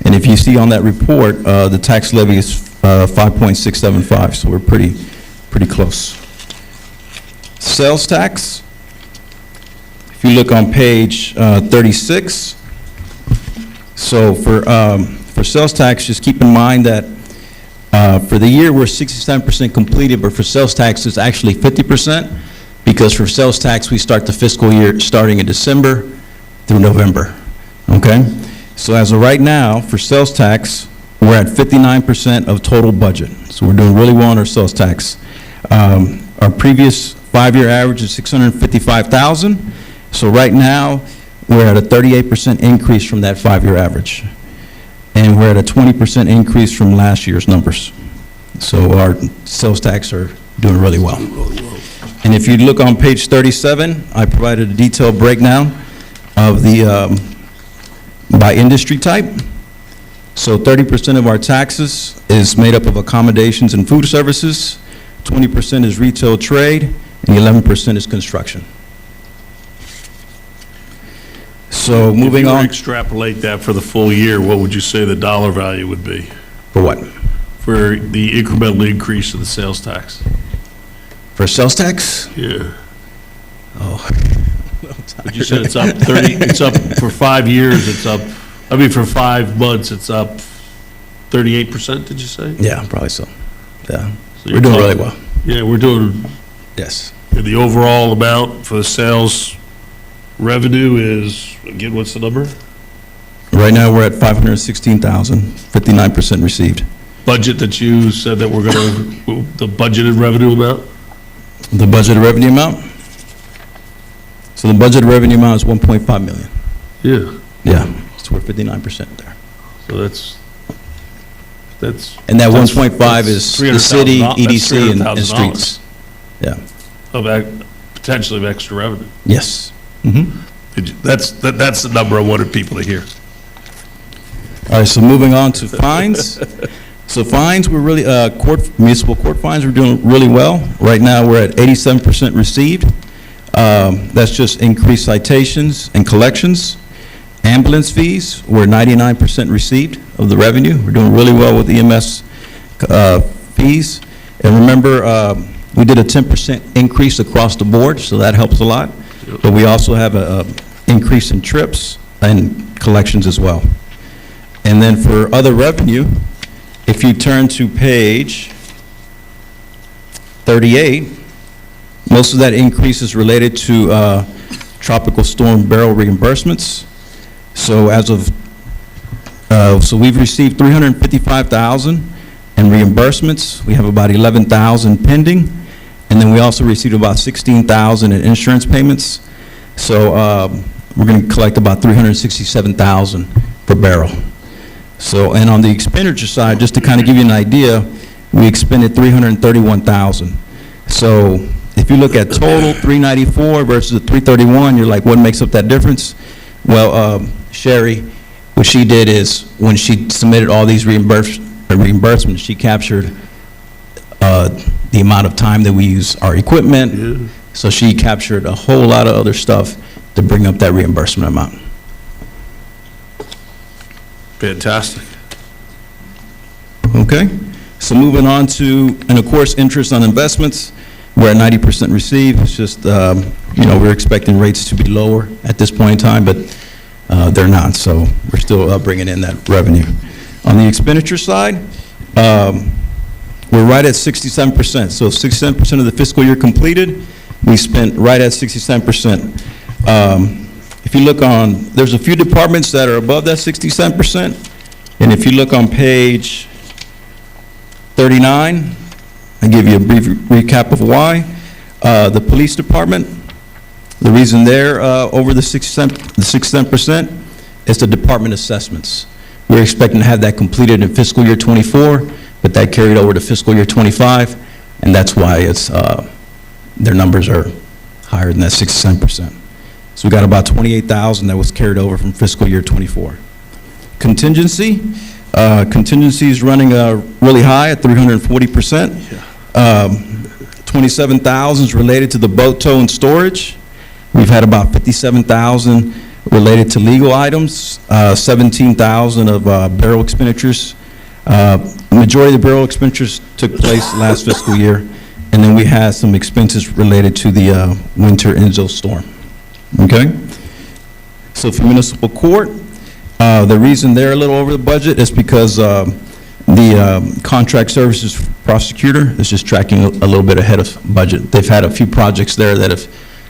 and if you see on that report, the tax levy is 5.675, so we're pretty close. Sales tax, if you look on page 36, so for sales tax, just keep in mind that for the year, we're 67% completed, but for sales tax, it's actually 50%, because for sales tax, we start the fiscal year starting in December through November, okay? So as of right now, for sales tax, we're at 59% of total budget. So we're doing really well on our sales tax. Our previous 5-year average is 655,000. So right now, we're at a 38% increase from that 5-year average. And we're at a 20% increase from last year's numbers. So our sales tax are doing really well. And if you look on page 37, I provided a detailed breakdown of the by industry type. So 30% of our taxes is made up of accommodations and food services, 20% is retail trade, and 11% is construction. So moving on. If you extrapolate that for the full year, what would you say the dollar value would be? For what? For the incremental increase of the sales tax? For sales tax? Yeah. Oh. But you said it's up 30, it's up for 5 years, it's up, I mean, for 5 months, it's up 38%, did you say? Yeah, probably so. Yeah. So we're doing really well. Yeah, we're doing. Yes. The overall amount for the sales revenue is, again, what's the number? Right now, we're at 516,000, 59% received. Budget that you said that we're gonna, the budgeted revenue amount? The budgeted revenue amount? So the budgeted revenue amount is 1.5 million. Yeah. Yeah, so we're 59% there. So that's. And that that's- 1.5 is the city, EDC, and streets. Yeah. Of potentially of extra revenue. Yes. That's the number I wanted people to hear. All right, so moving on to fines. So fines, we're really, municipal court fines, we're doing really well. Right now, we're at 87% received. That's just increased citations and collections. Ambulance fees, we're 99% received of the revenue. We're doing really well with EMS fees. And remember, we did a 10% increase across the board, so that helps a lot. But we also have a increase in trips and collections as well. And then for other revenue, if you turn to page 38, most of that increase is related to tropical storm barrel reimbursements. So as of, so we've received 355,000 in reimbursements. We have about 11,000 pending. And then we also received about 16,000 in insurance payments. So we're going to collect about 367,000 per barrel. So, and on the expenditure side, just to kind of give you an idea, we expended 331,000. So if you look at total 394 versus the 331, you're like, what makes up that difference? Well, Sherry, what she did is when she submitted all these reimbursements, she captured the amount of time that we use our equipment. Yeah. So she captured a whole lot of other stuff to bring up that reimbursement amount. Fantastic. Okay, so moving on to, and of course, interest on investments, we're at 90% received. It's just, you know, we're expecting rates to be lower at this point in time, but they're not, so we're still bringing in that revenue. On the expenditure side, we're right at 67%. So 67% of the fiscal year completed, we spent right at 67%. If you look on, there's a few departments that are above that 67%. And if you look on page 39, I'll give you a brief recap of why. The police department, the reason they're over the 67% is the department assessments. We're expecting to have that completed in fiscal year '24, but that carried over to fiscal year '25, and that's why it's, their numbers are higher than that 67%. So we got about 28,000 that was carried over from fiscal year '24. Contingency is running really high at 340%. 27,000 is related to the boat tow and storage. We've had about 57,000 related to legal items, 17,000 of burial expenditures. Majority of the burial expenditures took place last fiscal year, and then we had some expenses related to the winter Enzo storm. Okay? So for municipal court, the reason they're a little over the budget is because the contract services prosecutor is just tracking a little bit ahead of budget. They've had a few projects there that have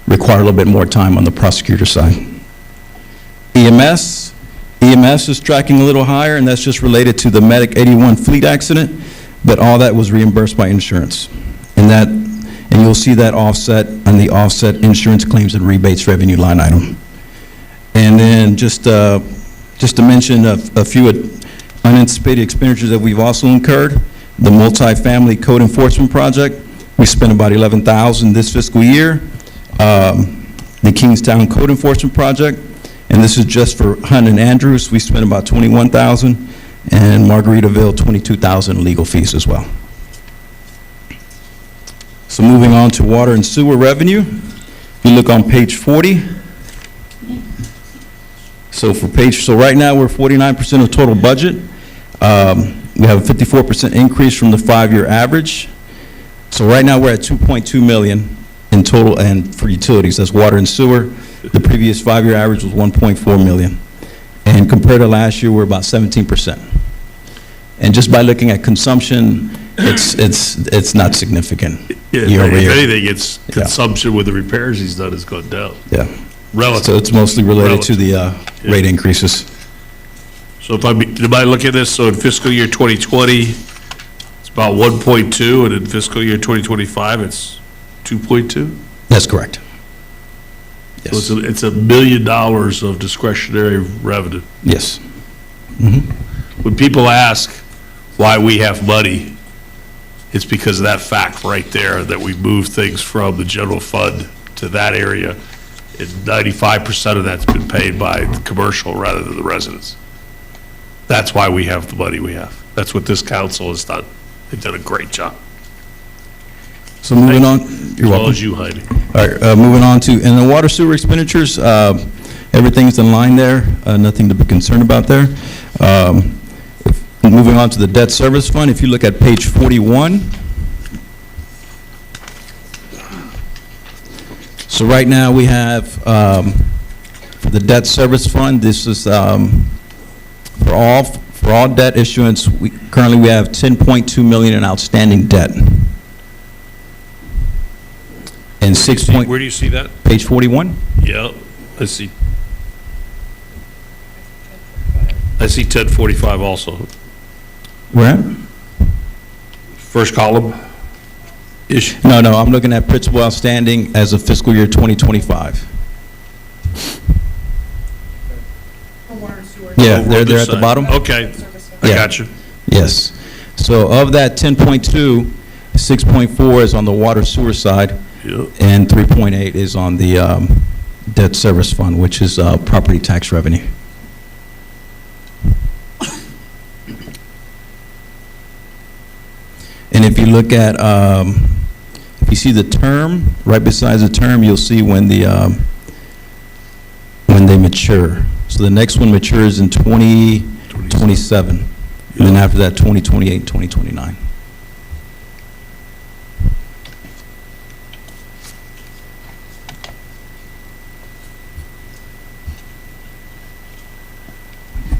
required a little bit more time on the prosecutor side. EMS is tracking a little higher, and that's just related to the Medic 81 fleet accident, but all that was reimbursed by insurance. And you'll see that offset on the offset insurance claims and rebates revenue line item. And then just to mention a few unanticipated expenditures that we've also incurred, the multifamily code enforcement project, we spent about $11,000 this fiscal year. The Kingstown code enforcement project, and this is just for Hunt and Andrews, we spent about $21,000, and Margaritaville, $22,000 legal fees as well. So moving on to water and sewer revenue, if you look on page 40. So right now we're 49% of total budget. We have a 54% increase from the 5-year average. So right now we're at 2.2 million in total, and for utilities, that's water and sewer. The previous 5-year average was 1.4 million. And compared to last year, we're about 17%. And just by looking at consumption, it's not significant year over year. If anything, it's consumption with the repairs he's done has gone down. Yeah. Relative. So it's mostly related to the rate increases. So if I look at this, so in fiscal year 2020, it's about 1.2, and in fiscal year 2025, it's 2.2? That's correct. Yes. So it's $1 million of discretionary revenue. Yes. When people ask why we have money, it's because of that fact right there, that we move things from the general fund to that area, and 95% of that's been paid by the commercial rather than the residents. That's why we have the money we have. That's what this council has done. They've done a great job. So moving on, As you're welcome. well as you, Heidi. All right, moving on to, in the water sewer expenditures, everything's in line there, nothing to be concerned about there. Moving on to the debt service fund, if you look at page 41. So right now we have, for the debt service fund, this is for all debt issuance, currently we have 10.2 million in outstanding debt. And Where do you see that? Page 41? Yeah, I see 1045 also. Where? First column. No, I'm looking at principal outstanding as of fiscal year 2025. Yeah, they're at the bottom? Okay, I got you. Yes. So of that 10.2, 6.4 is on the water sewer side, and 3.8 is on the debt service fund, which is property tax revenue. And if you look at, if you see the term, right beside the term, you'll see when they mature. So the next one matures in 2027, and then after that, 2028, 2029.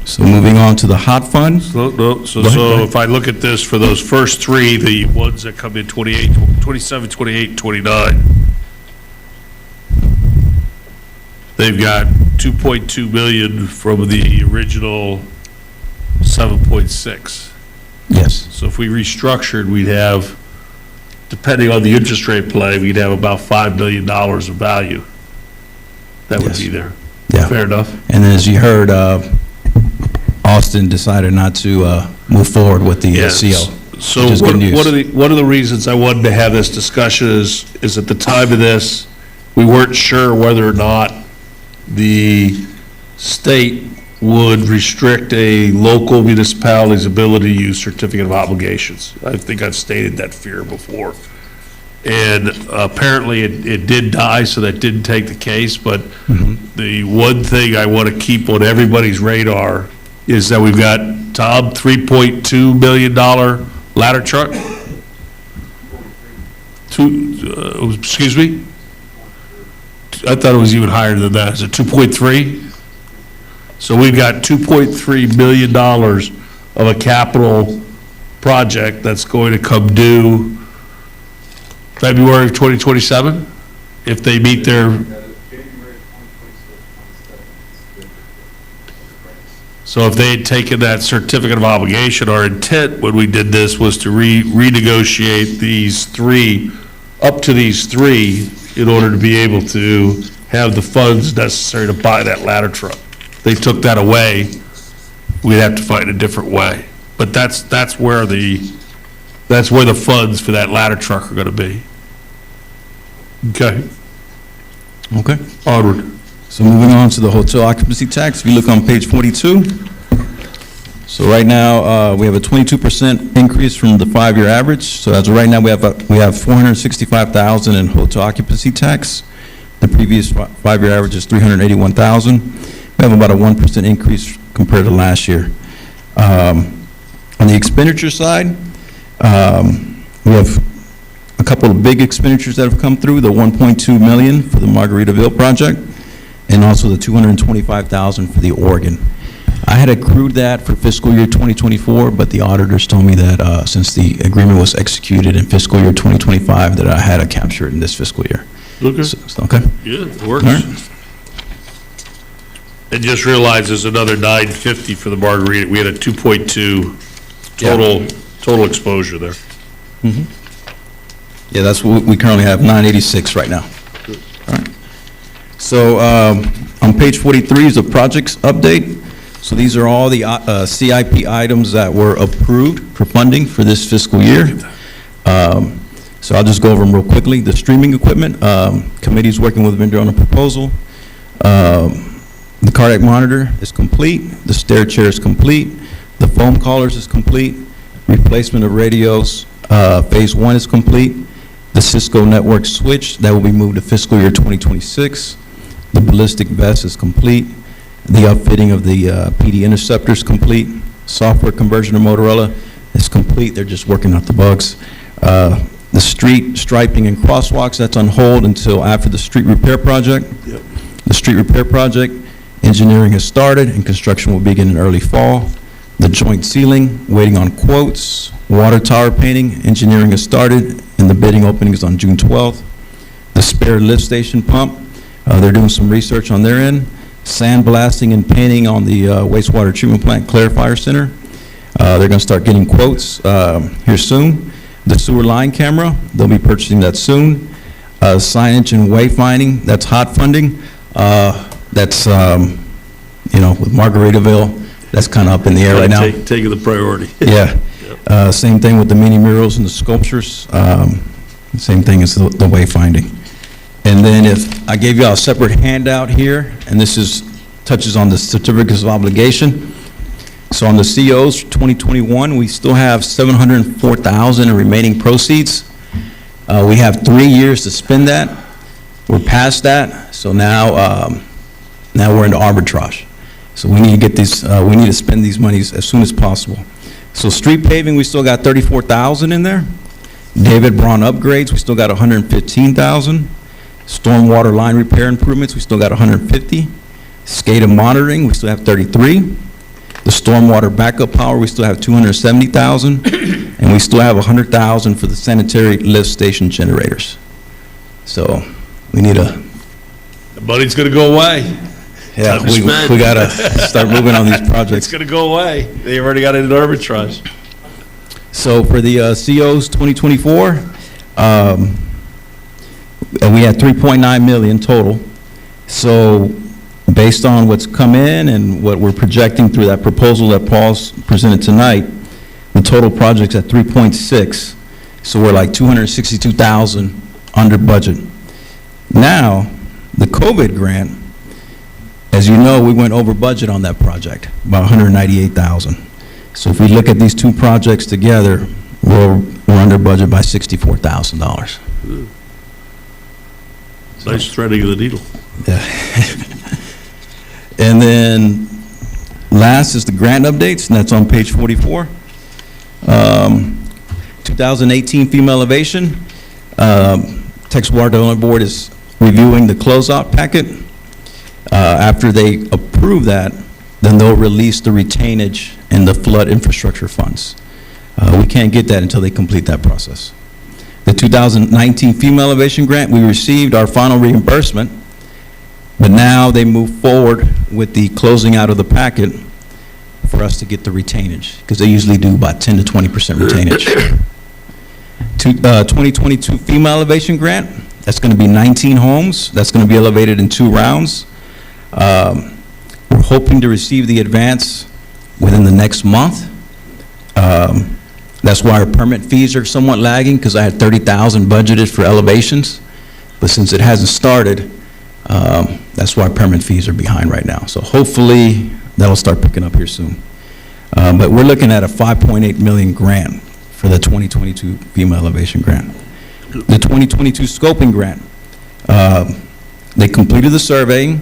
So moving on to the hot fund. So if I look at this, for those first three, the ones that come in 27, 28, 29, they've got 2.2 million from the original 7.6. Yes. So if we restructured, we'd have, depending on the interest rate play, we'd have about $5 million of value that would be there. Yeah. Fair enough. And as you heard, Austin decided not to move forward with the Yes. CO. So which is good news. one of the reasons I wanted to have this discussion is at the time of this, we weren't sure whether or not the state would restrict a local municipality's ability to use certificate of obligations. I think I've stated that fear before. And apparently it did die, so that didn't take the case, but the one thing I want to keep on everybody's radar is that we've got, Tom, $3.2 million ladder truck? Excuse me? I thought it was even higher than that. Is it 2.3? So we've got $2.3 million of a capital project that's going to come due February of 2027, if they meet their... So if they had taken that certificate of obligation, our intent when we did this was to renegotiate these three, up to these three, in order to be able to have the funds necessary to buy that ladder truck. They took that away, we'd have to find a different way. But that's where the funds for that ladder truck are gonna be. Okay, Okay. onward. So moving on to the hotel occupancy tax, if you look on page 42. So right now, we have a 22% increase from the 5-year average. So as of right now, we have $465,000 in hotel occupancy tax. The previous 5-year average is $381,000. We have about a 1% increase compared to last year. On the expenditure side, we have a couple of big expenditures that have come through, the $1.2 million for the Margaritaville project, and also the $225,000 for the Oregon. I had accrued that for fiscal year 2024, but the auditors told me that since the agreement was executed in fiscal year 2025, that I had to capture it in this fiscal year. Okay. Okay? Yeah, it works. All right. And just realize there's another $950 for the Margarita. We had a 2.2 total exposure there. Mhm. Yeah, that's what we currently have, 986 right now. All right. So on page 43 is a projects update. So these are all the CIP items that were approved for funding for this fiscal year. So I'll just go over them real quickly. The streaming equipment, committee's working with a vendor on a proposal. The cardiac monitor is complete. The stair chair is complete. The foam collars is complete. Replacement of radios, phase 1 is complete. The Cisco network switch, that will be moved to fiscal year 2026. The ballistic vest is complete. The outfitting of the PD interceptor is complete. Software conversion of Motorola is complete. They're just working out the bugs. The street striping and crosswalks, that's on hold until after the street repair project. Yep. The street repair project, engineering has started and construction will begin in early fall. The joint ceiling, waiting on quotes. Water tower painting, engineering has started and the bidding opening is on June 12th. The spare lift station pump, they're doing some research on their end. Sandblasting and painting on the wastewater treatment plant clarifier center. They're going to start getting quotes here soon. The sewer line camera, they'll be purchasing that soon. Signage and wayfinding, that's hot funding. That's, with Margaritaville, that's kind of up in the air right now. Taking the priority. Yeah. Same thing with the mini murals and the sculptures. Same thing as the wayfinding. And then if I gave you all a separate handout here, and this touches on the certificates of obligation. So on the COs for 2021, we still have $704,000 in remaining proceeds. We have 3 years to spend that. We're past that, so now we're into arbitrage. So we need to get these. We need to spend these monies as soon as possible. So street paving, we still got $34,000 in there. David Braun upgrades, we still got $115,000. Stormwater line repair improvements, we still got $150,000. SCADA monitoring, we still have $33,000. The stormwater backup power, we still have $270,000, and we still have $100,000 for the sanitary lift station generators. So we need The money's gonna go away. Yeah, Time to spend. we gotta start moving on these projects. It's gonna go away. They already got it in arbitrage. So for the COs 2024, we had 3.9 million total. So based on what's come in and what we're projecting through that proposal that Paul's presented tonight, the total project's at 3.6, so we're like 262,000 under budget. Now, the COVID grant, as you know, we went over budget on that project, about 198,000. So if we look at these two projects together, we're under budget by $64,000. Nice threading of the needle. Yeah. And then last is the grant updates, and that's on page 44. 2018 FEMA elevation. Texas Water Development Board is reviewing the closeout packet. After they approve that, then they'll release the retainage and the flood infrastructure funds. We can't get that until they complete that process. The 2019 FEMA elevation grant, we received our final reimbursement, but now they move forward with the closing out of the packet for us to get the retainage, because they usually do about 10 to 20% retainage. 2022 FEMA elevation grant, that's going to be 19 homes. That's going to be elevated in 2 rounds. We're hoping to receive the advance within the next month. That's why our permit fees are somewhat lagging, because I had 30,000 budgeted for elevations, but since it hasn't started, that's why permit fees are behind right now. So hopefully that'll start picking up here soon. But we're looking at a $5.8 million grant for the 2022 FEMA elevation grant. The 2022 scoping grant, they completed the surveying.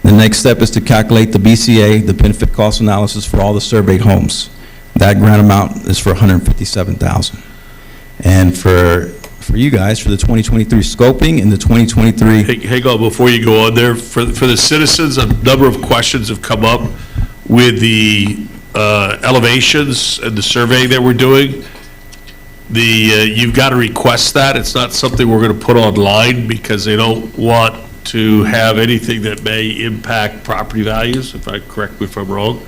The next step is to calculate the BCA, the benefit cost analysis for all the surveyed homes. That grant amount is for $157,000. And for you guys, for the 2023 scoping and the 2023... Hang on, before you go on there, for the citizens, a number of questions have come up with the elevations and the survey that we're doing. You've got to request that. It's not something we're going to put online because they don't want to have anything that may impact property values, correct me if I'm wrong.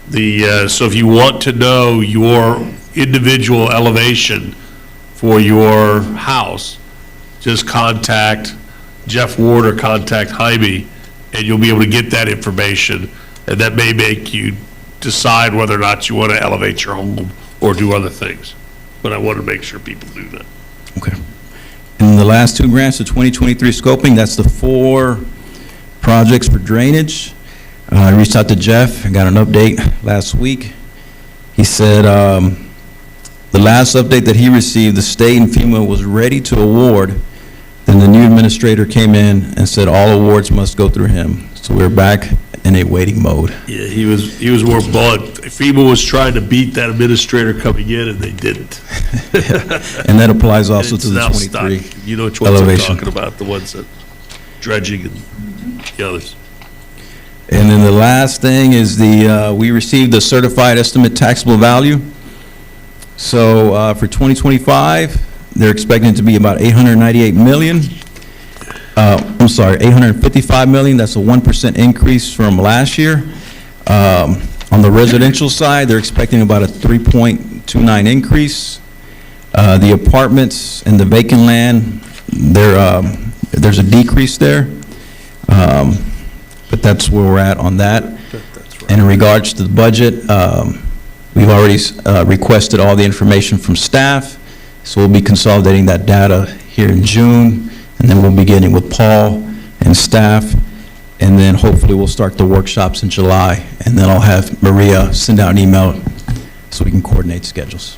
So if you want to know your individual elevation for your house, just contact Jeff Ward or contact Jaime, and you'll be able to get that information, and that may make you decide whether or not you want to elevate your home or do other things. But I want to make sure people do that. Okay. And the last 2 grants, the 2023 scoping, that's the 4 projects for drainage. I reached out to Jeff and got an update last week. He said the last update that he received, the state and FEMA was ready to award. Then the new administrator came in and said all awards must go through him. So we're back in a waiting mode. Yeah, he was more blunt. FEMA was trying to beat that administrator coming in, and they didn't. And that applies also to the now 23 stuck. You know which ones elevation. I'm talking about, the ones that dredging and the others. And then the last thing is we received the certified estimate taxable value. So for 2025, they're expecting it to be about $898 million. I'm sorry, $855 million. That's a 1% increase from last year. On the residential side, they're expecting about a 3.29 increase. The apartments and the vacant land, there's a decrease there. But that's where we're at on that. And in regards to the budget, we've already requested all the information from staff, so we'll be consolidating that data here in June, and then we'll be getting with Paul and staff, and then hopefully we'll start the workshops in July, and then I'll have Maria send out an email so we can coordinate schedules.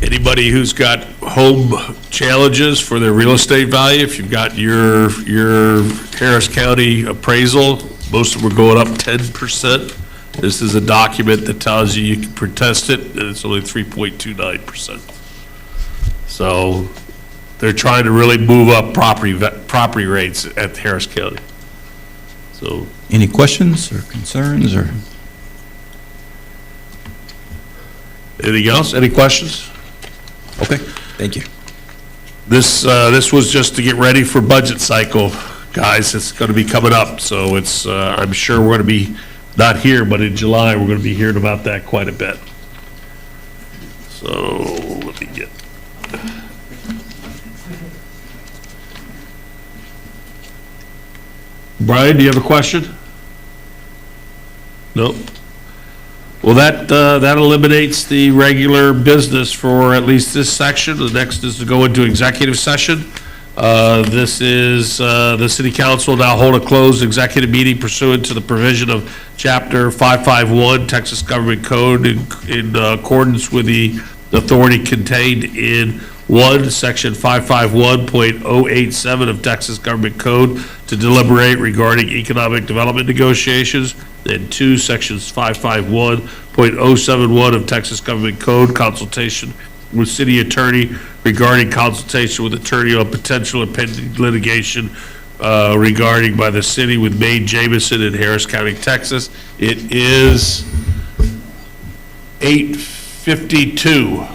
Anybody who's got home challenges for their real estate value, if you've got your Harris County appraisal, most of them are going up 10%. This is a document that tells you can protest it, and it's only 3.29%. So they're trying to really move up property rates at Harris County. So, any questions or concerns or? Anything else? Any questions? Okay, thank you. This was just to get ready for budget cycle, guys. It's going to be coming up, so it's I'm sure we're going to be not here, but in July we're going to be hearing about that quite a bit. So let me get. Brian, do you have a question? Nope. Well, that eliminates the regular business for at least this section. The next is to go into executive session. This is, the city council now hold a closed executive meeting pursuant to the provision of Chapter 551 Texas Government Code in accordance with the authority contained in 1, Section 551.087 of Texas Government Code to deliberate regarding economic development negotiations, and 2, Sections 551.071 of Texas Government Code, consultation with city attorney regarding consultation with attorney on potential impending litigation regarding by the city with Maine Jamison in Harris County, Texas. It is 8:52.